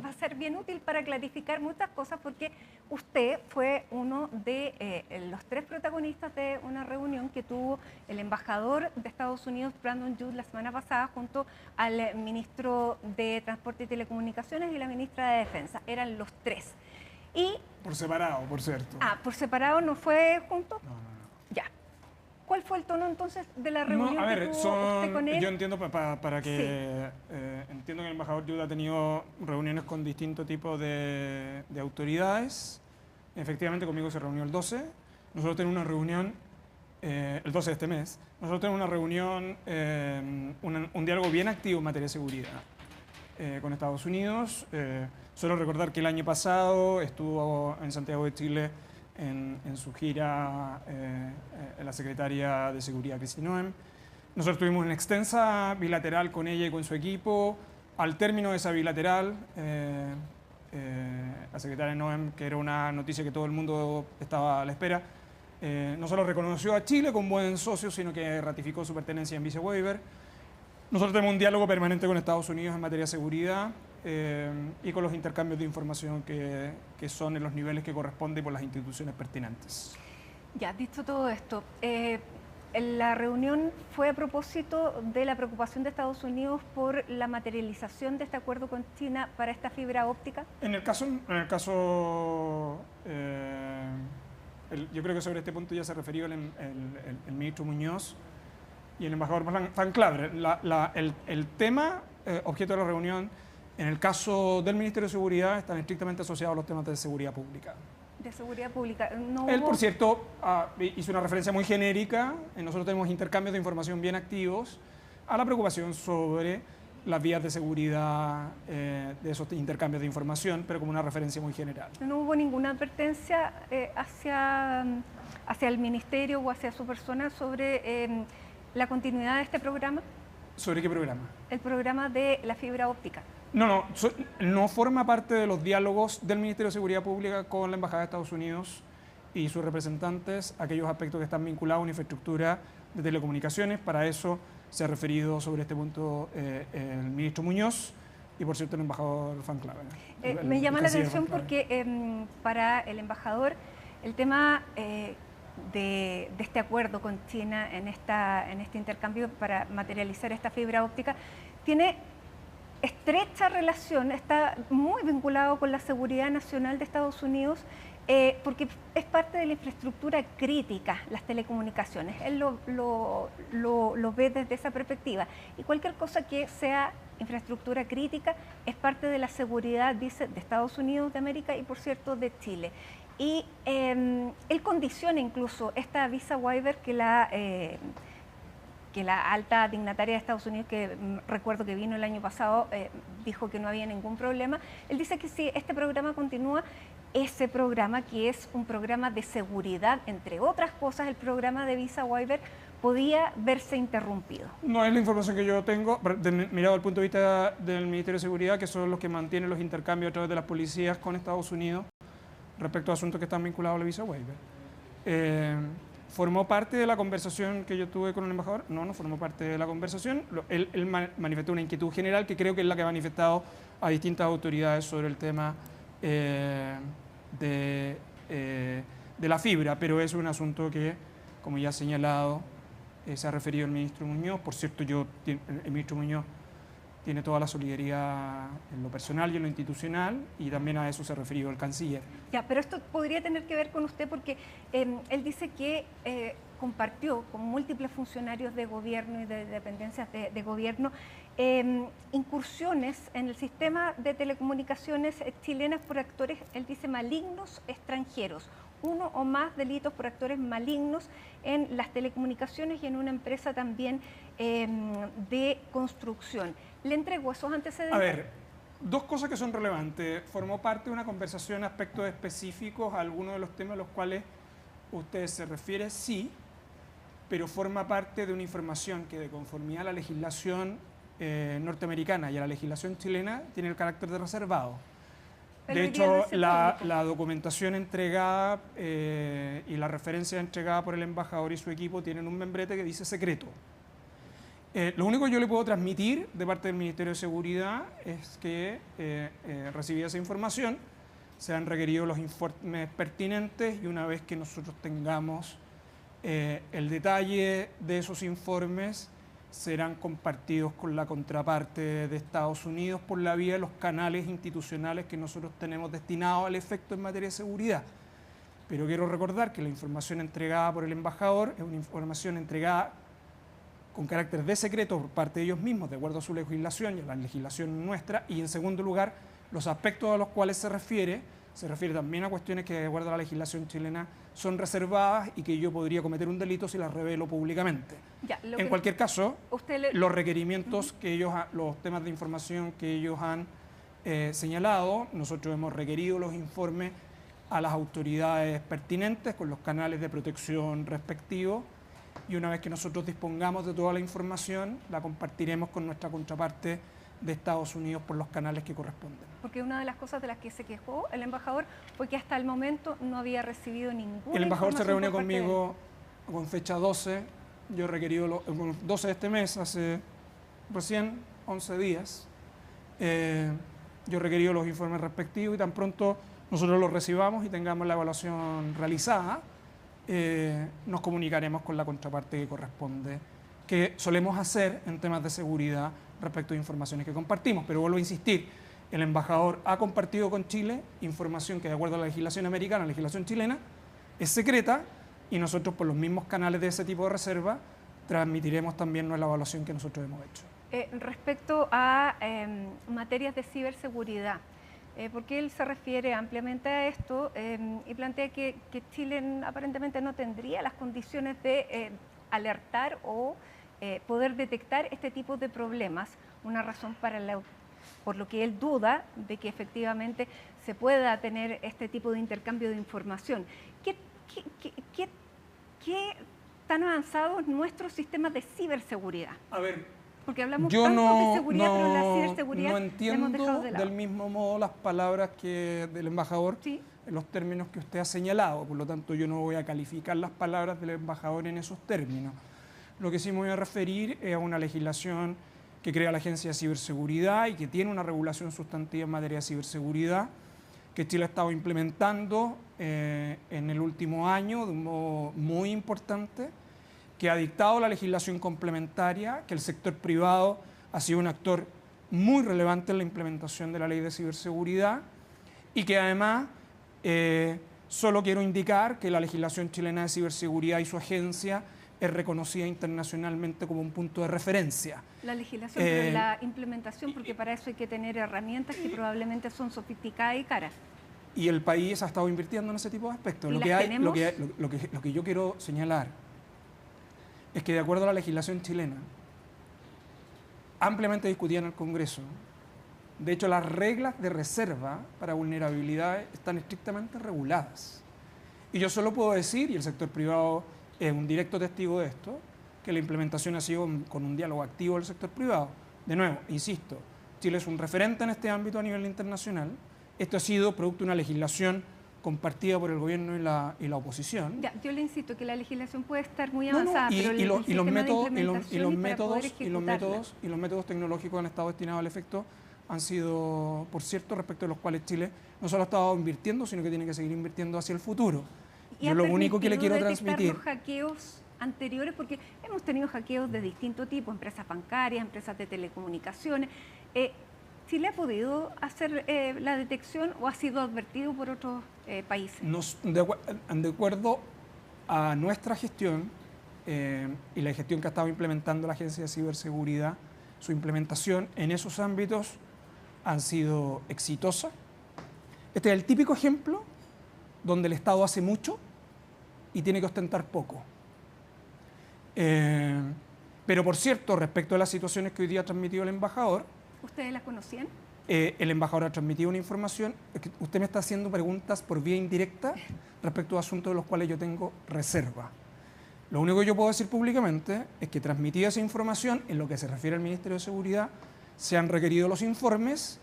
va a ser bien útil para clarificar muchas cosas, porque usted fue uno de los 3 protagonistas de una reunión que tuvo el embajador de Estados Unidos, Brandon Judd, la semana pasada, junto al ministro de Transporte y Telecomunicaciones y la ministra de Defensa. Eran los 3. Y por separado, por cierto. ¿por separado no fue junto? No. Ya. ¿Cuál fue el tono entonces de la reunión que tuvo usted con él? Yo entiendo para que entiendo que el embajador Judd ha tenido reuniones con distintos tipos de autoridades. Efectivamente, conmigo se reunió el 12. Nosotros tenemos una reunión el 12 de este mes. Nosotros tenemos una reunión, un diálogo bien activo en materia de seguridad con Estados Unidos. Solo recordar que el año pasado estuvo en Santiago de Chile en su gira la secretaria de Seguridad, Kristi Noem. Nosotros tuvimos una extensa bilateral con ella y con su equipo. Al término de esa bilateral, la secretaria Noem, que era una noticia que todo el mundo estaba a la espera, no solo reconoció a Chile como buen socio, sino que ratificó su pertenencia en Visa Waiver. Nosotros tenemos un diálogo permanente con Estados Unidos en materia de seguridad y con los intercambios de información que son en los niveles que corresponden por las instituciones pertinentes. Ya, dicho todo esto, la reunión fue a propósito de la preocupación de Estados Unidos por la materialización de este acuerdo con China para esta fibra óptica. En el caso yo creo que sobre este punto ya se refirió el ministro Muñoz y el embajador Van Claver. El tema objeto de la reunión, en el caso del Ministerio de Seguridad, están estrictamente asociados a los temas de seguridad pública. De seguridad pública. No Él, hubo... por cierto, hizo una referencia muy genérica. Nosotros tenemos intercambios de información bien activos a la preocupación sobre las vías de seguridad de esos intercambios de información, pero como una referencia muy general. No hubo ninguna advertencia hacia el ministerio o hacia su persona sobre la continuidad de este programa. ¿Sobre qué programa? El programa de la fibra óptica. No forma parte de los diálogos del Ministerio de Seguridad Pública con la Embajada de Estados Unidos y sus representantes, aquellos aspectos que están vinculados a una infraestructura de telecomunicaciones. Para eso se ha referido sobre este punto el ministro Muñoz y, por cierto, el embajador Van Claver. Me llama la atención porque para el embajador el tema de este acuerdo con China en este intercambio para materializar esta fibra óptica tiene estrecha relación, está muy vinculado con la seguridad nacional de Estados Unidos, porque es parte de la infraestructura crítica, las telecomunicaciones. Él lo ve desde esa perspectiva. Y cualquier cosa que sea infraestructura crítica es parte de la seguridad, dice, de Estados Unidos de América y, por cierto, de Chile. Y él condiciona incluso esta Visa Waiver que la alta dignataria de Estados Unidos, que recuerdo que vino el año pasado, dijo que no había ningún problema. Él dice que si este programa continúa, ese programa, que es un programa de seguridad, entre otras cosas, el programa de Visa Waiver, podía verse interrumpido. No es la información que yo tengo, mirado desde el punto de vista del Ministerio de Seguridad, que son los que mantienen los intercambios a través de las policías con Estados Unidos respecto a asuntos que están vinculados a la Visa Waiver. ¿Formó parte de la conversación que yo tuve con el embajador? No formó parte de la conversación. Él manifestó una inquietud general que creo que es la que ha manifestado a distintas autoridades sobre el tema de la fibra, pero es un asunto que, como ya he señalado, se ha referido el ministro Muñoz. Por cierto, el ministro Muñoz tiene toda la solidaridad en lo personal y en lo institucional, y también a eso se refirió el canciller. Ya, pero esto podría tener que ver con usted porque él dice que compartió con múltiples funcionarios de gobierno y de dependencias de gobierno incursiones en el sistema de telecomunicaciones chilenas por actores, él dice, malignos extranjeros. Uno o más delitos por actores malignos en las telecomunicaciones y en una empresa también de construcción. ¿Le entregó esos antecedentes? A ver, dos cosas que son relevantes. Formó parte de una conversación a aspectos específicos a algunos de los temas a los cuales usted se refiere, sí, pero forma parte de una información que, de conformidad a la legislación norteamericana y a la legislación chilena, tiene el carácter de reservado. De hecho, la documentación entregada y la referencia entregada por el embajador y su equipo tienen un membrete que dice secreto. Lo único que yo le puedo transmitir de parte del Ministerio de Seguridad es que recibida esa información, se han requerido los informes pertinentes y una vez que nosotros tengamos el detalle de esos informes, serán compartidos con la contraparte de Estados Unidos por la vía de los canales institucionales que nosotros tenemos destinados al efecto en materia de seguridad. Pero quiero recordar que la información entregada por el embajador es una información entregada con carácter de secreto por parte de ellos mismos, de acuerdo a su legislación y a la legislación nuestra, y en segundo lugar, los aspectos a los cuales se refiere también a cuestiones que, de acuerdo a la legislación chilena, son reservadas y que yo podría cometer un delito si las revelo públicamente. Ya, en cualquier caso, los requerimientos que ellos, los temas de información que ellos han señalado, nosotros hemos requerido los informes a las autoridades pertinentes con los canales de protección respectivos, y una vez que nosotros dispongamos de toda la información, la compartiremos con nuestra contraparte de Estados Unidos por los canales que corresponden. Porque una de las cosas de las que se quejó el embajador fue que hasta el momento no había recibido ninguna. El embajador se reunió conmigo con fecha 12, yo he requerido, 12 de este mes, hace recién 11 días, yo he requerido los informes respectivos y tan pronto nosotros los recibamos y tengamos la evaluación realizada, nos comunicaremos con la contraparte que corresponde, que solemos hacer en temas de seguridad respecto a informaciones que compartimos. Pero vuelvo a insistir, el embajador ha compartido con Chile información que, de acuerdo a la legislación americana, la legislación chilena, es secreta, y nosotros por los mismos canales de ese tipo de reserva transmitiremos también la evaluación que nosotros hemos hecho. Respecto a materias de ciberseguridad, porque él se refiere ampliamente a esto y plantea que Chile aparentemente no tendría las condiciones de alertar o poder detectar este tipo de problemas, una razón por lo que él duda de que efectivamente se pueda tener este tipo de intercambio de información. ¿Qué tan avanzados nuestros sistemas de ciberseguridad? A ver, porque hablamos yo tanto de seguridad, pero la ciberseguridad no la hemos entiendo dejado de lado. del mismo modo las palabras que del embajador, ¿Sí? en los términos que usted ha señalado, por lo tanto yo no voy a calificar las palabras del embajador en esos términos. Lo que sí me voy a referir es a una legislación que crea la Agencia de Ciberseguridad y que tiene una regulación sustantiva en materia de ciberseguridad, que Chile ha estado implementando en el último año de un modo muy importante, que ha dictado la legislación complementaria, que el sector privado ha sido un actor muy relevante en la implementación de la ley de ciberseguridad y que además solo quiero indicar que la legislación chilena de ciberseguridad y su agencia es reconocida internacionalmente como un punto de referencia. La legislación, pero la implementación, porque para eso hay que tener herramientas que probablemente son sofisticadas y caras. Y el país ha estado invirtiendo en ese tipo de aspectos. Lo que yo quiero señalar es que, de acuerdo a la legislación chilena, ampliamente discutida en el Congreso, de hecho las reglas de reserva para vulnerabilidades están estrictamente reguladas. Y yo solo puedo decir, y el sector privado es un directo testigo de esto, que la implementación ha sido con un diálogo activo del sector privado. De nuevo, insisto, Chile es un referente en este ámbito a nivel internacional. Esto ha sido producto de una legislación compartida por el gobierno y la oposición. Ya, yo le insisto que la legislación puede estar muy avanzada, pero los métodos tecnológicos han estado destinados al efecto, han sido, por cierto, respecto a los cuales Chile no solo ha estado invirtiendo, sino que tiene que seguir invirtiendo hacia el futuro. Yo lo único que le quiero transmitir... los hackeos anteriores? Porque hemos tenido hackeos de distinto tipo, empresas bancarias, empresas de telecomunicaciones. ¿Chile ha podido hacer la detección o ha sido advertido por otros países? De acuerdo a nuestra gestión y la gestión que ha estado implementando la Agencia de Ciberseguridad, su implementación en esos ámbitos han sido exitosa. Este es el típico ejemplo donde el Estado hace mucho y tiene que ostentar poco. Pero por cierto, respecto a las situaciones que hoy día ha transmitido el embajador, ¿ustedes las conocían? El embajador ha transmitido una información. Usted me está haciendo preguntas por vía indirecta respecto a asuntos de los cuales yo tengo reserva. Lo único que yo puedo decir públicamente es que transmitida esa información, en lo que se refiere al Ministerio de Seguridad, se han requerido los informes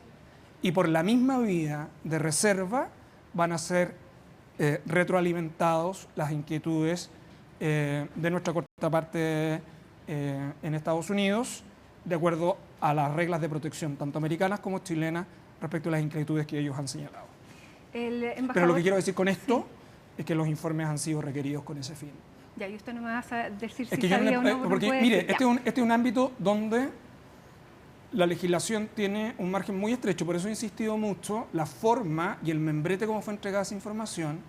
y por la misma vía de reserva van a ser retroalimentados las inquietudes de nuestra contraparte en Estados Unidos, de acuerdo a las reglas de protección, tanto americanas como chilenas, respecto a las inquietudes que ellos han señalado. Pero lo que quiero decir con esto es que los informes han sido requeridos con ese fin. Ya, y usted no me va a decir si sabía o no. Porque, mire, este es un ámbito donde la legislación tiene un margen muy estrecho, por eso he insistido mucho la forma y el membrete como fue entregada esa información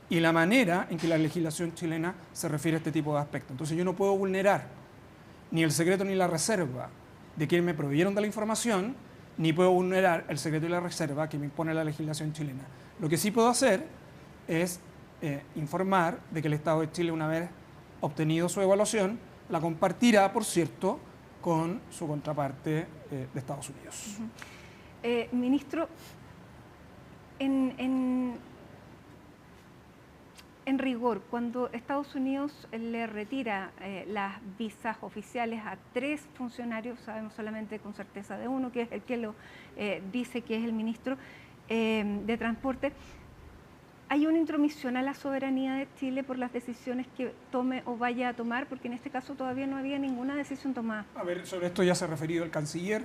y la manera en que la legislación chilena se refiere a este tipo de aspectos. Entonces yo no puedo vulnerar ni el secreto ni la reserva de quienes me proveyeron de la información, ni puedo vulnerar el secreto y la reserva que me impone la legislación chilena. Lo que sí puedo hacer es informar de que el Estado de Chile, una vez obtenido su evaluación, la compartirá, por cierto, con su contraparte de Estados Unidos. Ministro, en rigor, cuando Estados Unidos le retira las visas oficiales a 3 funcionarios, sabemos solamente con certeza de uno, que es el que lo dice que es el ministro de Transporte, ¿hay una intromisión a la soberanía de Chile por las decisiones que tome o vaya a tomar? Porque en este caso todavía no había ninguna decisión tomada. A ver, sobre esto ya se ha referido el canciller,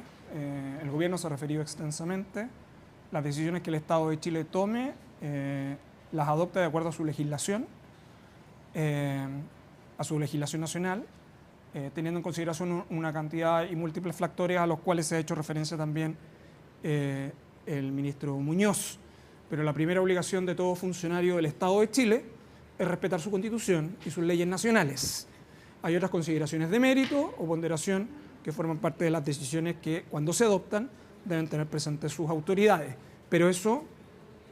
el gobierno se ha referido extensamente. Las decisiones que el Estado de Chile tome las adopta de acuerdo a su legislación nacional, teniendo en consideración una cantidad y múltiples factores a los cuales se ha hecho referencia también el ministro Muñoz. Pero la primera obligación de todo funcionario del Estado de Chile es respetar su Constitución y sus leyes nacionales. Hay otras consideraciones de mérito o ponderación que forman parte de las decisiones que, cuando se adoptan, deben tener presentes sus autoridades. Pero eso,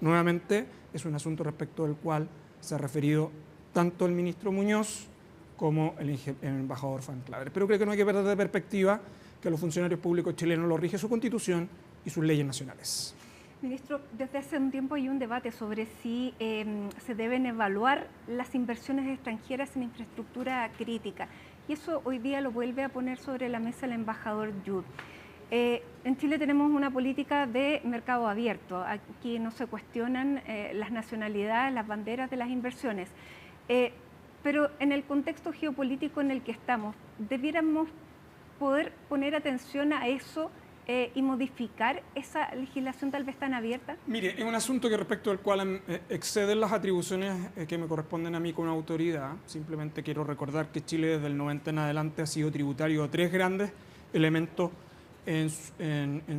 nuevamente, es un asunto respecto del cual se ha referido tanto el ministro Muñoz como el embajador Van Claver. Pero creo que no hay que perder de perspectiva que a los funcionarios públicos chilenos los rige su Constitución y sus leyes nacionales. Ministro, desde hace un tiempo hay un debate sobre si se deben evaluar las inversiones extranjeras en infraestructura crítica. Y eso hoy día lo vuelve a poner sobre la mesa el embajador Yud. En Chile tenemos una política de mercado abierto. Aquí no se cuestionan las nacionalidades, las banderas de las inversiones. Pero en el contexto geopolítico en el que estamos, ¿debiéramos poder poner atención a eso y modificar esa legislación tal vez tan abierta? Mire, es un asunto que respecto al cual exceden las atribuciones que me corresponden a mí como autoridad. Simplemente quiero recordar que Chile desde el 90 en adelante ha sido tributario de 3 grandes elementos en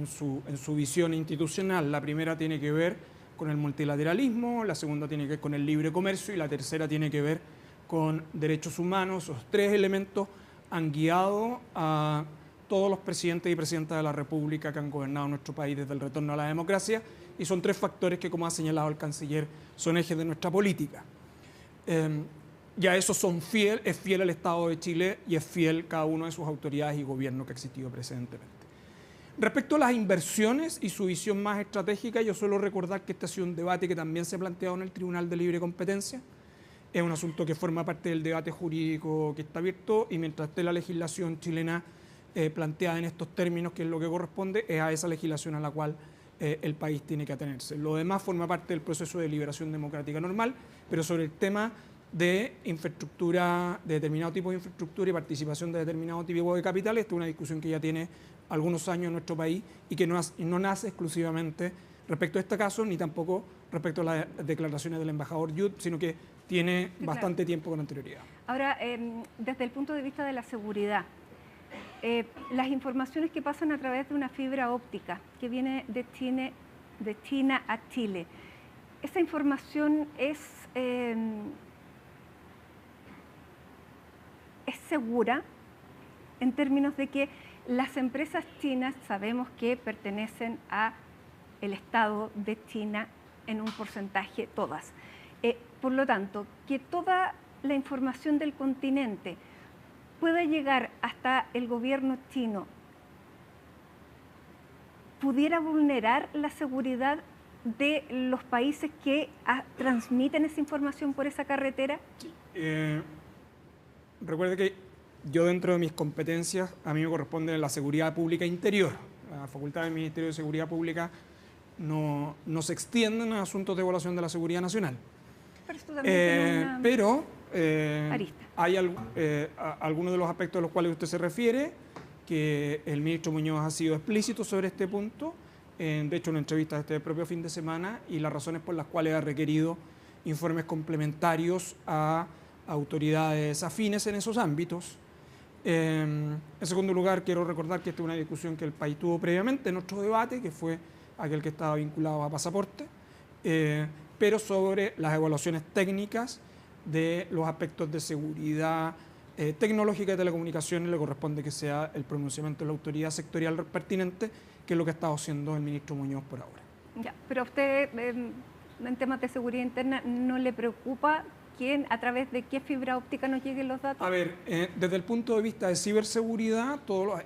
su visión institucional. La primera tiene que ver con el multilateralismo, la segunda tiene que ver con el libre comercio y la tercera tiene que ver con derechos humanos. Esos 3 elementos han guiado a todos los presidentes y presidentas de la República que han gobernado nuestro país desde el retorno a la democracia, y son 3 factores que, como ha señalado el canciller, son ejes de nuestra política. Ya eso es fiel el Estado de Chile y es fiel cada una de sus autoridades y gobiernos que ha existido precedentemente. Respecto a las inversiones y su visión más estratégica, yo suelo recordar que este ha sido un debate que también se ha planteado en el Tribunal de Libre Competencia. Es un asunto que forma parte del debate jurídico que está abierto, y mientras esté la legislación chilena planteada en estos términos, que es lo que corresponde, es a esa legislación a la cual el país tiene que atenerse. Lo demás forma parte del proceso de liberación democrática normal, pero sobre el tema de infraestructura, de determinado tipo de infraestructura y participación de determinado tipo de capital, esta es una discusión que ya tiene algunos años en nuestro país y que no nace exclusivamente respecto a este caso, ni tampoco respecto a las declaraciones del embajador Yud, sino que tiene bastante tiempo con anterioridad. Ahora, desde el punto de vista de la seguridad, las informaciones que pasan a través de una fibra óptica que viene de China a Chile, ¿esa información es segura en términos de que las empresas chinas sabemos que pertenecen a el Estado de China en un porcentaje todas? Por lo tanto, que toda la información del continente pueda llegar hasta el gobierno chino, ¿pudiera vulnerar la seguridad de los países que transmiten esa información por esa carretera? Sí. Recuerde que yo, dentro de mis competencias, a mí me corresponde la seguridad pública interior. La facultad del Ministerio de Seguridad Pública no se extienden a asuntos de evaluación de la seguridad nacional. Pero esto también tiene una arista. Hay algunos de los aspectos a los cuales usted se refiere, que el ministro Muñoz ha sido explícito sobre este punto, de hecho en una entrevista este propio fin de semana, y las razones por las cuales ha requerido informes complementarios a autoridades afines en esos ámbitos. En segundo lugar, quiero recordar que esta es una discusión que el país tuvo previamente en otro debate, que fue aquel que estaba vinculado a pasaporte, pero sobre las evaluaciones técnicas de los aspectos de seguridad tecnológica y telecomunicaciones, le corresponde que sea el pronunciamiento de la autoridad sectorial pertinente, que es lo que ha estado haciendo el ministro Muñoz por ahora. Ya, pero a usted, en temas de seguridad interna, ¿no le preocupa a través de qué fibra óptica nos lleguen los datos? A ver, desde el punto de vista de ciberseguridad,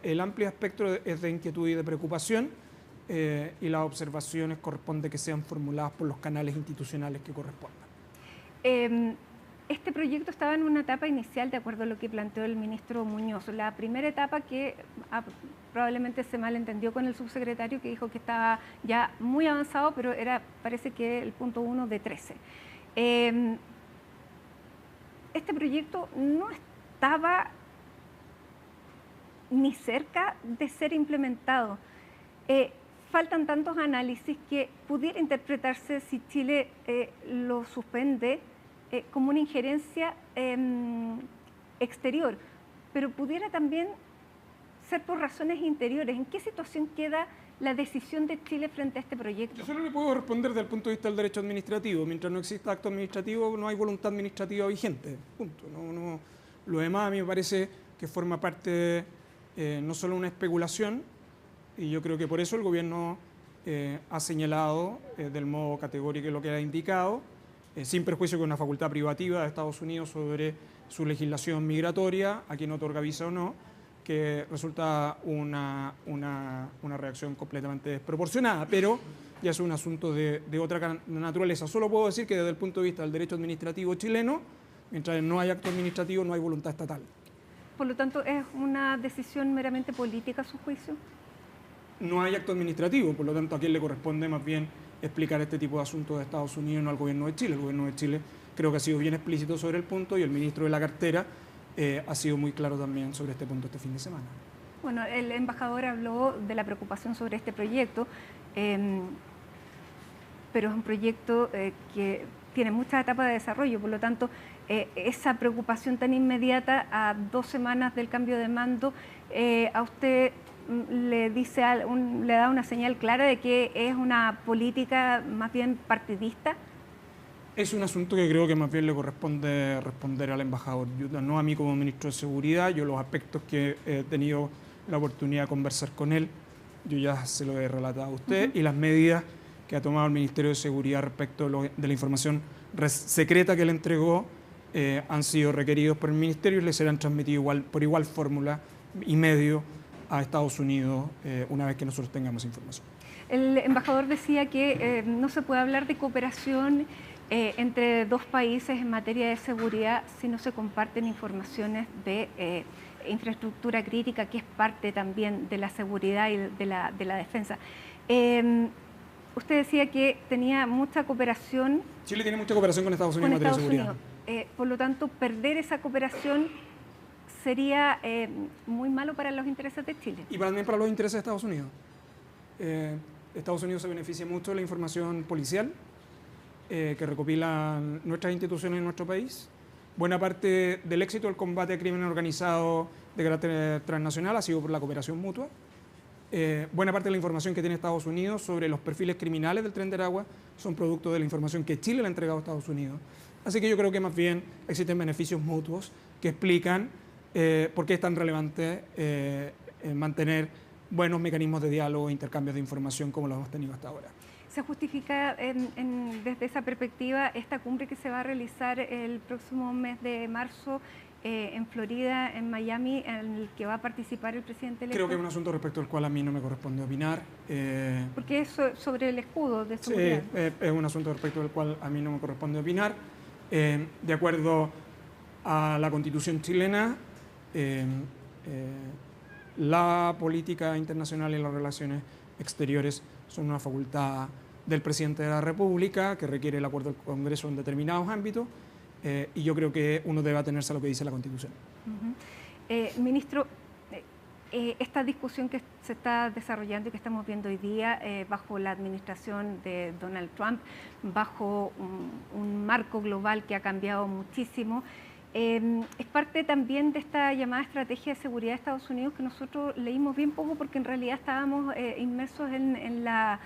el amplio espectro es de inquietud y de preocupación, y las observaciones corresponde que sean formuladas por los canales institucionales que correspondan. Este proyecto estaba en una etapa inicial, de acuerdo a lo que planteó el ministro Muñoz. La primera etapa, que probablemente se malentendió con el subsecretario, que dijo que estaba ya muy avanzado, pero parece que el punto 1 de 13. Este proyecto no estaba ni cerca de ser implementado. Faltan tantos análisis que pudiera interpretarse, si Chile lo suspende, como una injerencia exterior, pero pudiera también ser por razones interiores. ¿En qué situación queda la decisión de Chile frente a este proyecto? Yo solo le puedo responder desde el punto de vista del derecho administrativo. Mientras no exista acto administrativo, no hay voluntad administrativa vigente. Punto. Lo demás a mí me parece que forma parte no solo de una especulación, y yo creo que por eso el gobierno ha señalado del modo categórico lo que ha indicado, sin perjuicio que una facultad privativa de Estados Unidos sobre su legislación migratoria, a quien otorga visa o no, que resulta una reacción completamente desproporcionada, pero ya es un asunto de otra naturaleza. Solo puedo decir que desde el punto de vista del derecho administrativo chileno, mientras no hay acto administrativo, no hay voluntad estatal. Por lo tanto, ¿es una decisión meramente política a su juicio? No hay acto administrativo, por lo tanto, a quién le corresponde más bien explicar este tipo de asuntos de Estados Unidos, no al gobierno de Chile. El gobierno de Chile creo que ha sido bien explícito sobre el punto, y el ministro de la cartera ha sido muy claro también sobre este punto este fin de semana. Bueno, el embajador habló de la preocupación sobre este proyecto, pero es un proyecto que tiene muchas etapas de desarrollo, por lo tanto, esa preocupación tan inmediata a 2 semanas del cambio de mando, a usted le da una señal clara de que es una política más bien partidista. Es un asunto que creo que más bien le corresponde responder al embajador, no a mí como ministro de Seguridad. Yo los aspectos que he tenido la oportunidad de conversar con él, yo ya se lo he relatado a usted, y las medidas que ha tomado el Ministerio de Seguridad respecto de la información secreta que le entregó han sido requeridos por el Ministerio y le serán transmitidos por igual fórmula y medio a Estados Unidos una vez que nosotros tengamos información. El embajador decía que no se puede hablar de cooperación entre dos países en materia de seguridad si no se comparten informaciones de infraestructura crítica, que es parte también de la seguridad y de la defensa. Usted decía que tenía mucha cooperación. Chile tiene mucha cooperación con Estados Unidos en materia de seguridad. Por lo tanto, perder esa cooperación sería muy malo para los intereses de Chile. Y también para los intereses de Estados Unidos. Estados Unidos se beneficia mucho de la información policial que recopilan nuestras instituciones en nuestro país. Buena parte del éxito del combate al crimen organizado de carácter transnacional ha sido por la cooperación mutua. Buena parte de la información que tiene Estados Unidos sobre los perfiles criminales del Tren de Aragua son producto de la información que Chile le ha entregado a Estados Unidos. Así que yo creo que más bien existen beneficios mutuos que explican por qué es tan relevante mantener buenos mecanismos de diálogo e intercambios de información como los hemos tenido hasta ahora. ¿Se justifica desde esa perspectiva esta cumbre que se va a realizar el próximo mes de marzo en Florida, en Miami, en el que va a participar el presidente electo? Creo que es un asunto respecto al cual a mí no me corresponde opinar. Porque es sobre el escudo de seguridad. Sí, es un asunto respecto al cual a mí no me corresponde opinar. De acuerdo a la Constitución chilena, la política internacional y las relaciones exteriores son una facultad del presidente de la República que requiere el acuerdo del Congreso en determinados ámbitos y yo creo que uno debe atenerse a lo que dice la Constitución. Ministro, esta discusión que se está desarrollando y que estamos viendo hoy día bajo la administración de Donald Trump, bajo un marco global que ha cambiado muchísimo, es parte también de esta llamada estrategia de seguridad de Estados Unidos que nosotros leímos bien poco porque en realidad estábamos inmersos en la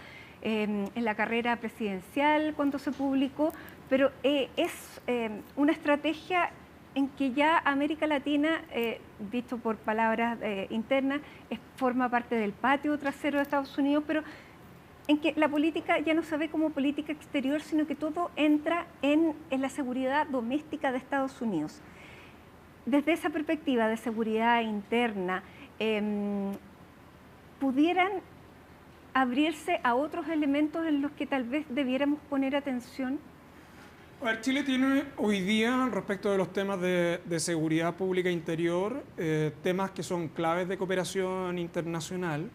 carrera presidencial cuando se publicó, pero es una estrategia en que ya América Latina, dicho por palabras internas, forma parte del patio trasero de Estados Unidos, pero en que la política ya no se ve como política exterior, sino que todo entra en la seguridad doméstica de Estados Unidos. Desde esa perspectiva de seguridad interna, ¿pudieran abrirse a otros elementos en los que tal vez debiéramos poner atención? A ver, Chile tiene hoy día, respecto de los temas de seguridad pública interior, temas que son claves de cooperación internacional.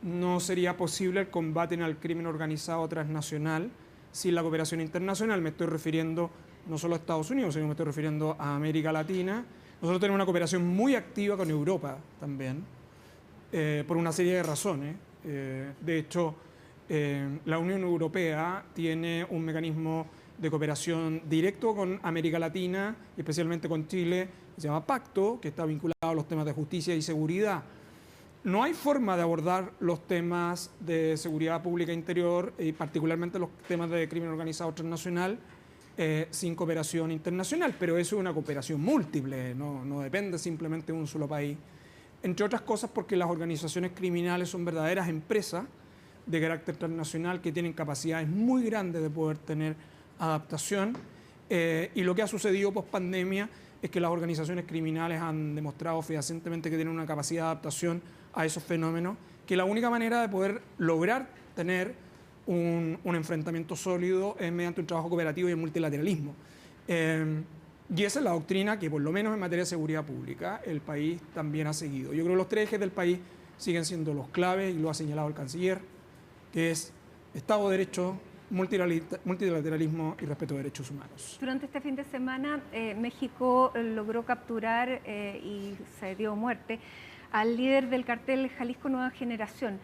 No sería posible el combate al crimen organizado transnacional sin la cooperación internacional. Me estoy refiriendo no solo a Estados Unidos, sino me estoy refiriendo a América Latina. Nosotros tenemos una cooperación muy activa con Europa también, por una serie de razones. De hecho, la Unión Europea tiene un mecanismo de cooperación directo con América Latina, especialmente con Chile, que se llama Pacto, que está vinculado a los temas de justicia y seguridad. No hay forma de abordar los temas de seguridad pública interior y particularmente los temas de crimen organizado transnacional sin cooperación internacional, pero eso es una cooperación múltiple, no depende simplemente de un solo país. Entre otras cosas porque las organizaciones criminales son verdaderas empresas de carácter transnacional que tienen capacidades muy grandes de poder tener adaptación y lo que ha sucedido post pandemia es que las organizaciones criminales han demostrado fehacientemente que tienen una capacidad de adaptación a esos fenómenos, que la única manera de poder lograr tener un enfrentamiento sólido es mediante un trabajo cooperativo y el multilateralismo. Y esa es la doctrina que, por lo menos en materia de seguridad pública, el país también ha seguido. Yo creo que los tres ejes del país siguen siendo los claves, y lo ha señalado el canciller, que es Estado de Derecho, multilateralismo y respeto de derechos humanos. Durante este fin de semana, México logró capturar y se dio muerte al líder del cartel Jalisco Nueva Generación.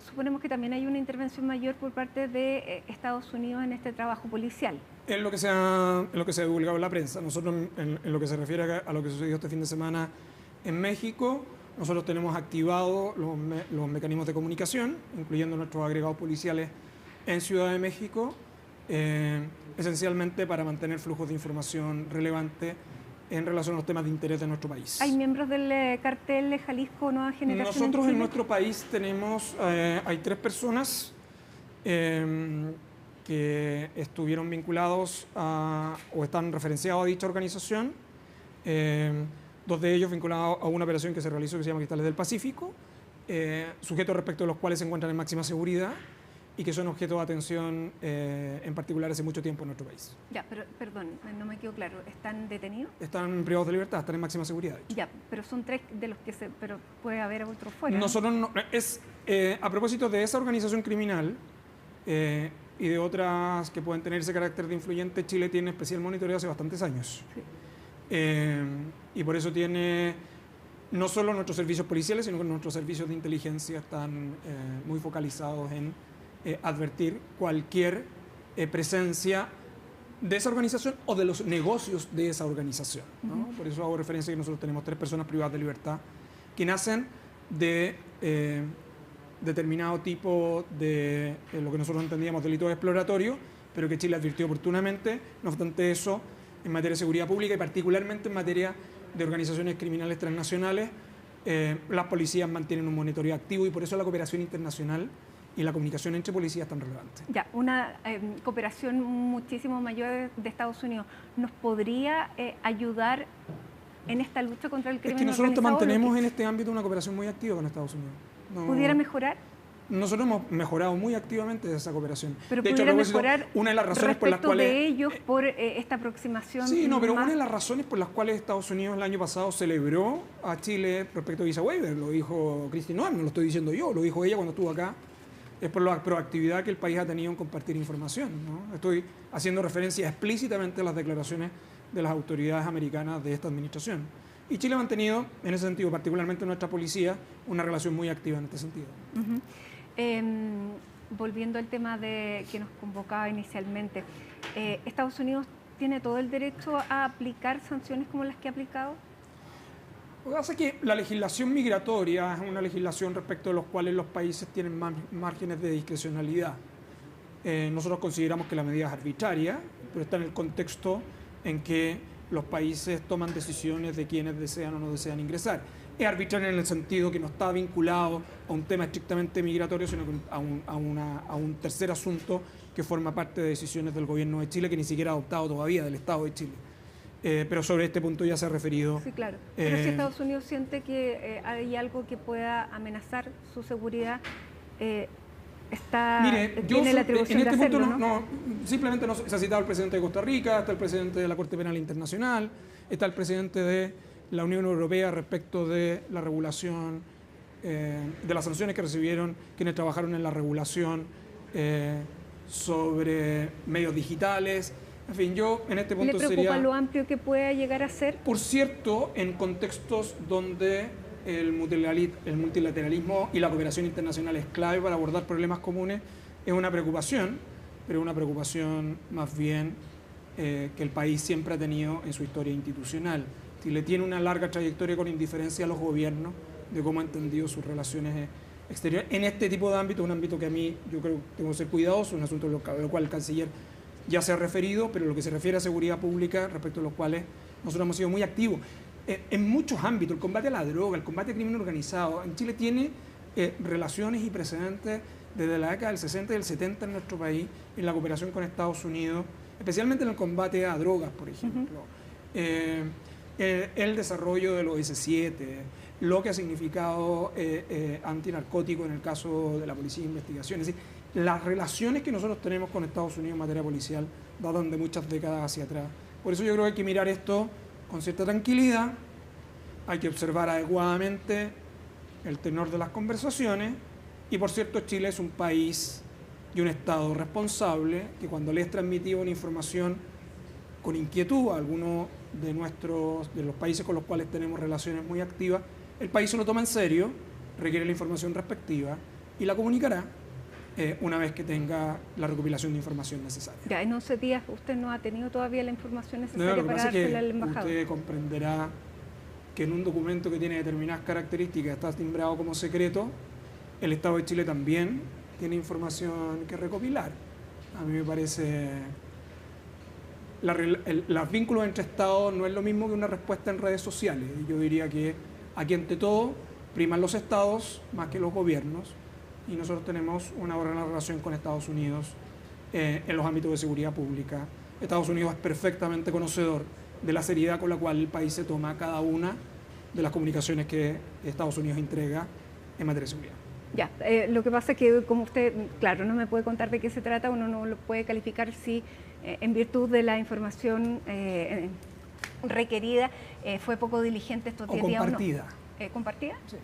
Suponemos que también hay una intervención mayor por parte de Estados Unidos en este trabajo policial. Es lo que se ha divulgado en la prensa. Nosotros, en lo que se refiere a lo que sucedió este fin de semana en México, nosotros tenemos activados los mecanismos de comunicación, incluyendo nuestros agregados policiales en Ciudad de México, esencialmente para mantener flujos de información relevantes en relación a los temas de interés de nuestro país. ¿Hay miembros del cartel Jalisco Nueva Generación? Nosotros en nuestro país tenemos, hay 3 personas que estuvieron vinculados o están referenciados a dicha organización, 2 de ellos vinculados a una operación que se realizó que se llama Cristales del Pacífico, sujetos respecto de los cuales se encuentran en máxima seguridad y que son objeto de atención en particular hace mucho tiempo en nuestro país. Ya, pero perdón, no me quedó claro. ¿Están detenidos? Están privados de libertad, están en máxima seguridad. De hecho. Ya, pero son 3 de los que pero puede haber otros fuera. Nosotros no, a propósito de esa organización criminal y de otras que pueden tener ese carácter de influyente, Chile tiene especial monitoreo hace bastantes años. Sí. Y por eso tiene no solo nuestros servicios policiales, sino que nuestros servicios de inteligencia están muy focalizados en advertir cualquier presencia de esa organización o de los negocios de esa organización, ¿no? Por eso hago referencia a que nosotros tenemos 3 personas privadas de libertad que nacen de determinado tipo de lo que nosotros entendíamos delitos exploratorios, pero que Chile advirtió oportunamente. No obstante eso, en materia de seguridad pública y particularmente en materia de organizaciones criminales transnacionales, las policías mantienen un monitoreo activo y por eso la cooperación internacional y la comunicación entre policías es tan relevante. Ya, una cooperación muchísimo mayor de Estados Unidos. ¿Nos podría ayudar en esta lucha contra el crimen organizado? Es que nosotros organizado? mantenemos en este ámbito una cooperación muy activa con Estados Unidos. ¿Pudiera mejorar? Nosotros hemos mejorado muy activamente esa cooperación. Pero de hecho, pudiera mejorar una de las razones por las cuales de ellos por esta aproximación. Sí, no, pero una de las razones por las cuales Estados Unidos el año pasado celebró a Chile respecto a visa waiver, lo dijo Kristi Noem, no lo estoy diciendo yo, lo dijo ella cuando estuvo acá, es por la proactividad que el país ha tenido en compartir información, ¿no? Estoy haciendo referencia explícitamente a las declaraciones de las autoridades americanas de esta administración. Y Chile ha mantenido, en ese sentido, particularmente nuestra policía, una relación muy activa en este sentido. Volviendo al tema de que nos convocaba inicialmente, ¿Estados Unidos tiene todo el derecho a aplicar sanciones como las que ha aplicado? Lo que pasa es que la legislación migratoria es una legislación respecto de los cuales los países tienen márgenes de discrecionalidad. Nosotros consideramos que la medida es arbitraria, pero está en el contexto en que los países toman decisiones de quienes desean o no desean ingresar. Es arbitraria en el sentido que no está vinculado a un tema estrictamente migratorio, sino a un tercer asunto que forma parte de decisiones del gobierno de Chile, que ni siquiera ha adoptado todavía del Estado de Chile. Pero sobre este punto ya se ha referido. Sí, claro. Pero si Estados Unidos siente que hay algo que pueda amenazar su seguridad, tiene la atribución de hacerlo, ¿no? Simplemente no se ha citado el presidente de Costa Rica, está el presidente de la Corte Penal Internacional, está el presidente de la Unión Europea respecto de la regulación, de las sanciones que recibieron quienes trabajaron en la regulación sobre medios digitales. En fin, yo en este punto sería... ¿Le preocupa lo amplio que pueda llegar a ser? Por cierto, en contextos donde el multilateralismo y la cooperación internacional es clave para abordar problemas comunes, es una preocupación, pero una preocupación más bien que el país siempre ha tenido en su historia institucional. Chile tiene una larga trayectoria con indiferencia a los gobiernos de cómo ha entendido sus relaciones exteriores. En este tipo de ámbito, un ámbito que a mí yo creo que tengo que ser cuidadoso, un asunto lo cual el canciller ya se ha referido, pero lo que se refiere a seguridad pública, respecto a los cuales nosotros hemos sido muy activos. En muchos ámbitos, el combate a la droga, el combate al crimen organizado, en Chile tiene relaciones y precedentes desde la década del 60 y del 70 en nuestro país, en la cooperación con Estados Unidos, especialmente en el combate a drogas, por ejemplo. El desarrollo del OS7, lo que ha significado antinarcótico en el caso de la Policía de Investigación. Es decir, las relaciones que nosotros tenemos con Estados Unidos en materia policial datan de muchas décadas hacia atrás. Por eso yo creo que hay que mirar esto con cierta tranquilidad, hay que observar adecuadamente el tenor de las conversaciones y, por cierto, Chile es un país y un Estado responsable que cuando le es transmitida una información con inquietud a alguno de los países con los cuales tenemos relaciones muy activas, el país se lo toma en serio, requiere la información respectiva y la comunicará una vez que tenga la recopilación de información necesaria. Ya en 11 días usted no ha tenido todavía la información necesaria para dársela al embajador. Usted comprenderá que en un documento que tiene determinadas características está timbrado como secreto, el Estado de Chile también tiene información que recopilar. A mí me parece... Los vínculos entre Estados no es lo mismo que una respuesta en redes sociales. Yo diría que aquí ante todo priman los Estados más que los gobiernos y nosotros tenemos una buena relación con Estados Unidos en los ámbitos de seguridad pública. Estados Unidos es perfectamente conocedor de la seriedad con la cual el país se toma cada una de las comunicaciones que Estados Unidos entrega en materia de seguridad. Ya, lo que pasa es que como usted, claro, no me puede contar de qué se trata, uno no lo puede calificar si en virtud de la información requerida fue poco diligente estos 10 días o no. ¿Compartida? Sí.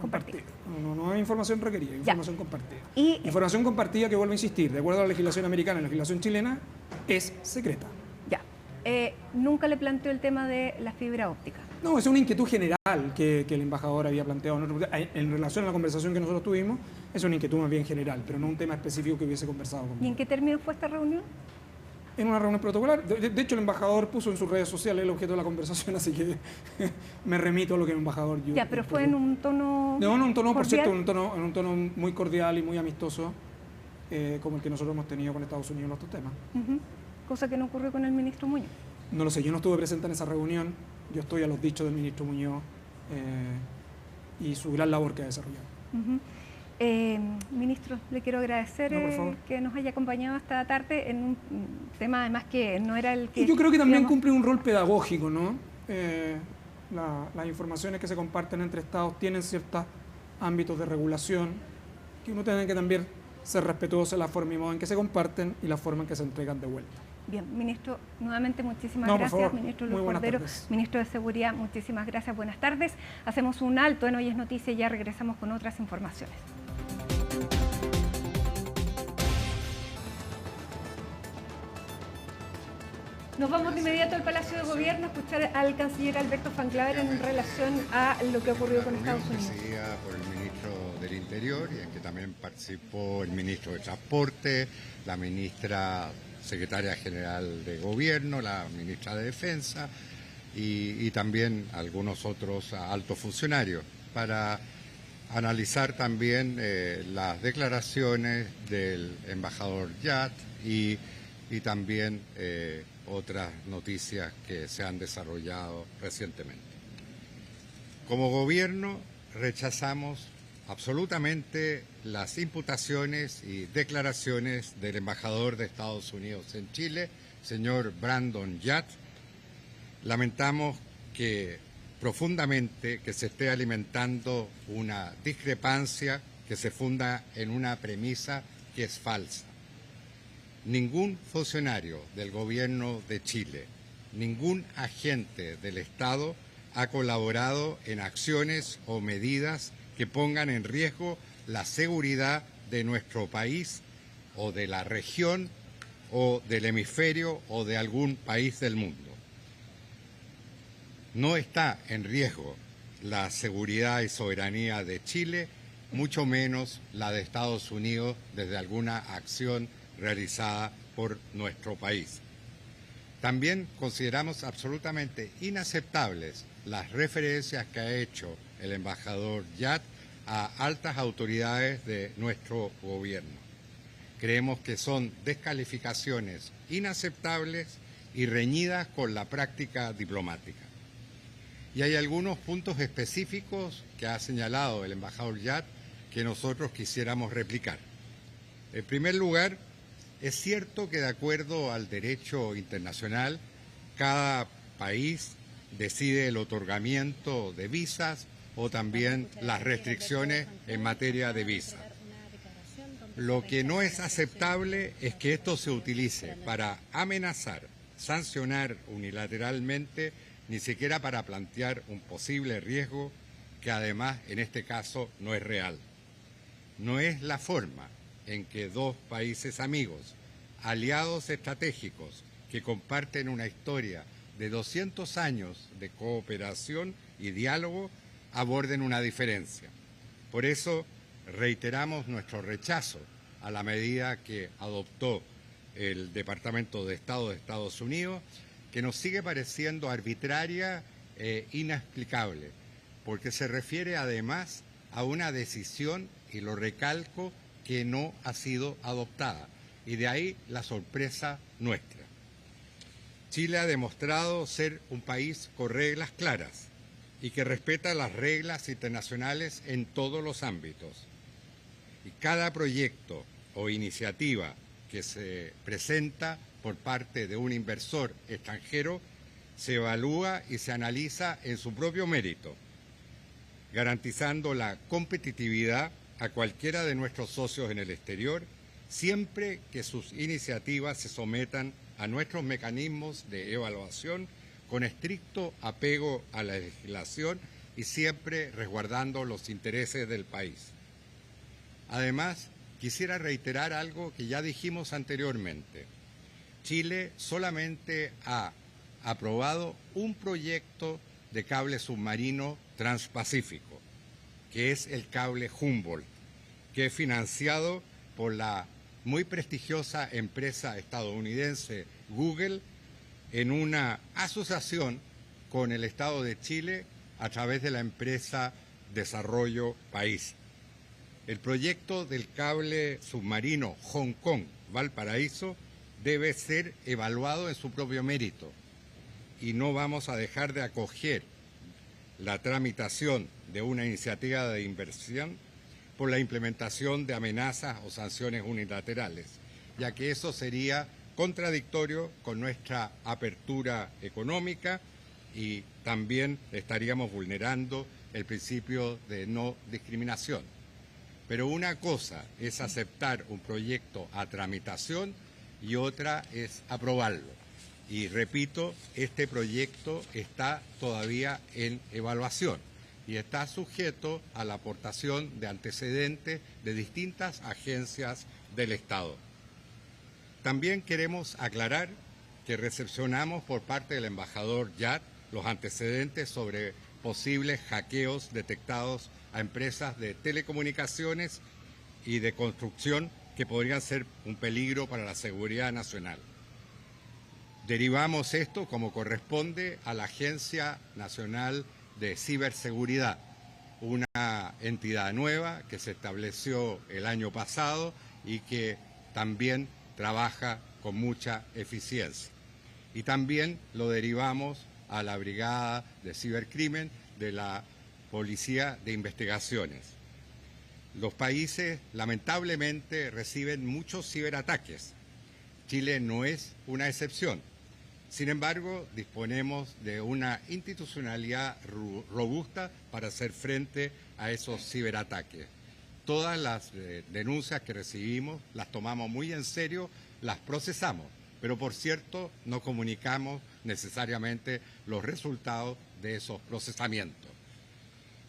Compartida. No es información requerida, es información compartida. Y, información compartida que, vuelvo a insistir, de acuerdo a la legislación americana y la legislación chilena, es secreta. Ya. Nunca le planteó el tema de la fibra óptica. No, es una inquietud general que el embajador había planteado. En relación a la conversación que nosotros tuvimos, es una inquietud más bien general, pero no un tema específico que hubiese conversado conmigo. ¿Y en qué términos fue esta reunión? En una reunión protocolar. De hecho, el embajador puso en sus redes sociales el objeto de la conversación, así que me remito a lo que el embajador... Ya, pero fue en un tono... No, en un tono, cordial. por cierto, en un tono muy cordial y muy amistoso, como el que nosotros hemos tenido con Estados Unidos en estos temas. Cosa que no ocurrió con el ministro Muñoz. No lo sé, yo no estuve presente en esa reunión, yo estoy a los dichos del ministro Muñoz y su gran labor que ha desarrollado. Ministro, le quiero agradecer que nos haya acompañado esta tarde en un tema además que no era el que... Yo creo que también cumple un rol pedagógico, ¿no? Las informaciones que se comparten entre estados tienen ciertos ámbitos de regulación que uno tiene que también ser respetuoso de la forma y modo en que se comparten y la forma en que se entregan de vuelta. Bien, ministro, nuevamente muchísimas gracias. Por favor. Ministro Luis Cordero, ministro de Seguridad, muchísimas gracias, buenas tardes. Hacemos un alto en Hoy es Noticia y ya regresamos con otras informaciones. Nos vamos de inmediato al Palacio de Gobierno a escuchar al canciller Alberto Van Claver en relación a lo que ocurrió con Estados Unidos. Presidida por el ministro del Interior y en que también participó el ministro de Transporte, la ministra secretaria general de Gobierno, la ministra de Defensa y también algunos otros altos funcionarios para analizar también las declaraciones del embajador Yat y también otras noticias que se han desarrollado recientemente. Como gobierno rechazamos absolutamente las imputaciones y declaraciones del embajador de Estados Unidos en Chile, señor Brandon Yat. Lamentamos profundamente que se esté alimentando una discrepancia que se funda en una premisa que es falsa. Ningún funcionario del gobierno de Chile, ningún agente del Estado ha colaborado en acciones o medidas que pongan en riesgo la seguridad de nuestro país o de la región o del hemisferio o de algún país del mundo. No está en riesgo la seguridad y soberanía de Chile, mucho menos la de Estados Unidos desde alguna acción realizada por nuestro país. También consideramos absolutamente inaceptables las referencias que ha hecho el embajador Yat a altas autoridades de nuestro gobierno. Creemos que son descalificaciones inaceptables y reñidas con la práctica diplomática. Y hay algunos puntos específicos que ha señalado el embajador Yat que nosotros quisiéramos replicar. En primer lugar, es cierto que de acuerdo al derecho internacional, cada país decide el otorgamiento de visas o también las restricciones en materia de visas. Lo que no es aceptable es que esto se utilice para amenazar, sancionar unilateralmente, ni siquiera para plantear un posible riesgo que además en este caso no es real. No es la forma en que dos países amigos, aliados estratégicos, que comparten una historia de 200 años de cooperación y diálogo, aborden una diferencia. Por eso reiteramos nuestro rechazo a la medida que adoptó el Departamento de Estado de Estados Unidos, que nos sigue pareciendo arbitraria e inexplicable, porque se refiere además a una decisión, y lo recalco, que no ha sido adoptada, y de ahí la sorpresa nuestra. Chile ha demostrado ser un país con reglas claras y que respeta las reglas internacionales en todos los ámbitos. Y cada proyecto o iniciativa que se presenta por parte de un inversor extranjero se evalúa y se analiza en su propio mérito, garantizando la competitividad a cualquiera de nuestros socios en el exterior, siempre que sus iniciativas se sometan a nuestros mecanismos de evaluación con estricto apego a la legislación y siempre resguardando los intereses del país. Además, quisiera reiterar algo que ya dijimos anteriormente. Chile solamente ha aprobado un proyecto de cable submarino transpacífico, que es el cable Humboldt, que es financiado por la muy prestigiosa empresa estadounidense Google en una asociación con el Estado de Chile a través de la empresa Desarrollo País. El proyecto del cable submarino Hong Kong-Valparaíso debe ser evaluado en su propio mérito y no vamos a dejar de acoger la tramitación de una iniciativa de inversión por la implementación de amenazas o sanciones unilaterales, ya que eso sería contradictorio con nuestra apertura económica y también estaríamos vulnerando el principio de no discriminación. Pero una cosa es aceptar un proyecto a tramitación y otra es aprobarlo. Y repito, este proyecto está todavía en evaluación y está sujeto a la aportación de antecedentes de distintas agencias del Estado. También queremos aclarar que recepcionamos por parte del embajador Yat los antecedentes sobre posibles hackeos detectados a empresas de telecomunicaciones y de construcción que podrían ser un peligro para la seguridad nacional. Derivamos esto como corresponde a la Agencia Nacional de Ciberseguridad, una entidad nueva que se estableció el año pasado y que también trabaja con mucha eficiencia. Y también lo derivamos a la Brigada de Cibercrimen de la Policía de Investigaciones. Los países lamentablemente reciben muchos ciberataques. Chile no es una excepción. Sin embargo, disponemos de una institucionalidad robusta para hacer frente a esos ciberataques. Todas las denuncias que recibimos las tomamos muy en serio, las procesamos, pero por cierto no comunicamos necesariamente los resultados de esos procesamientos.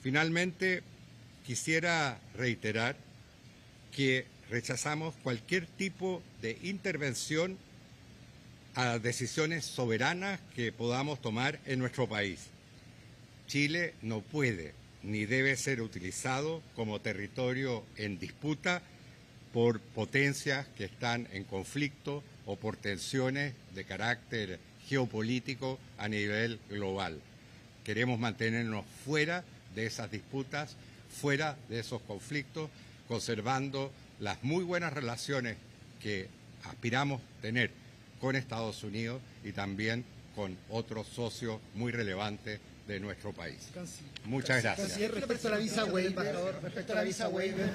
Finalmente, quisiera reiterar que rechazamos cualquier tipo de intervención a decisiones soberanas que podamos tomar en nuestro país. Chile no puede ni debe ser utilizado como territorio en disputa por potencias que están en conflicto o por tensiones de carácter geopolítico a nivel global. Queremos mantenernos fuera de esas disputas, fuera de esos conflictos, conservando las muy buenas relaciones que aspiramos tener con Estados Unidos y también con otros socios muy relevantes de nuestro país. Muchas gracias. Respecto a la visa waiver,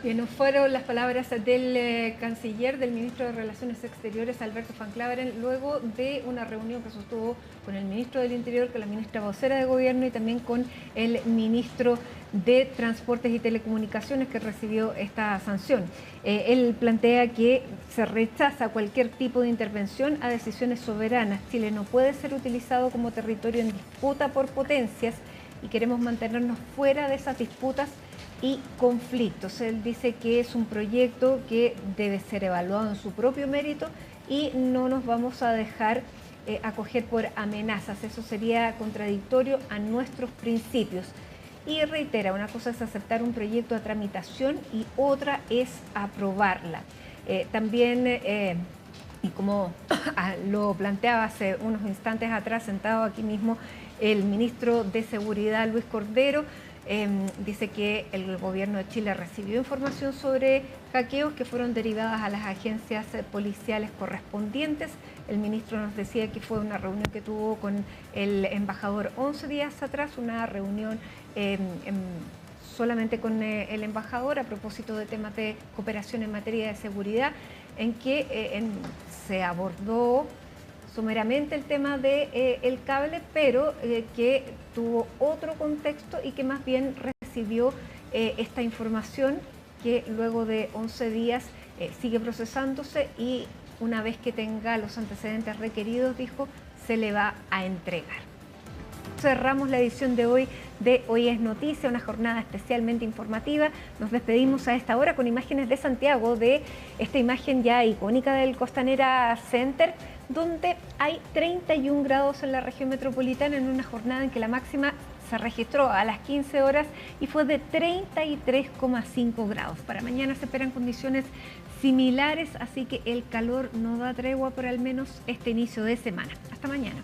Bien, fueron las palabras del canciller, del ministro de Relaciones Exteriores, Alberto Van Klaveren, luego de una reunión que sostuvo con el ministro del Interior, con la ministra vocera de Gobierno y también con el ministro de Transportes y Telecomunicaciones que recibió esta sanción. Él plantea que se rechaza cualquier tipo de intervención a decisiones soberanas. Chile no puede ser utilizado como territorio en disputa por potencias y queremos mantenernos fuera de esas disputas y conflictos. Él dice que es un proyecto que debe ser evaluado en su propio mérito y no nos vamos a dejar acoger por amenazas. Eso sería contradictorio a nuestros principios. Y reitera, una cosa es aceptar un proyecto a tramitación y otra es aprobarla. También, y como lo planteaba hace unos instantes atrás, sentado aquí mismo, el ministro de Seguridad, Luis Cordero, dice que el gobierno de Chile recibió información sobre hackeos que fueron derivadas a las agencias policiales correspondientes. El ministro nos decía que fue una reunión que tuvo con el embajador 11 días atrás, una reunión solamente con el embajador a propósito de temas de cooperación en materia de seguridad, en que se abordó someramente el tema del cable, pero que tuvo otro contexto y que más bien recibió esta información que luego de 11 días sigue procesándose y una vez que tenga los antecedentes requeridos, dijo, se le va a entregar. cerramos la edición de hoy de Hoy es Noticia, una jornada especialmente informativa. Nos despedimos a esta hora con imágenes de Santiago, de esta imagen ya icónica del Costanera Center, donde hay 31 grados en la región metropolitana en una jornada en que la máxima se registró a las 15 horas y fue de 33,5 grados. Para mañana se esperan condiciones similares, así que el calor no da tregua por al menos este inicio de semana. Hasta mañana.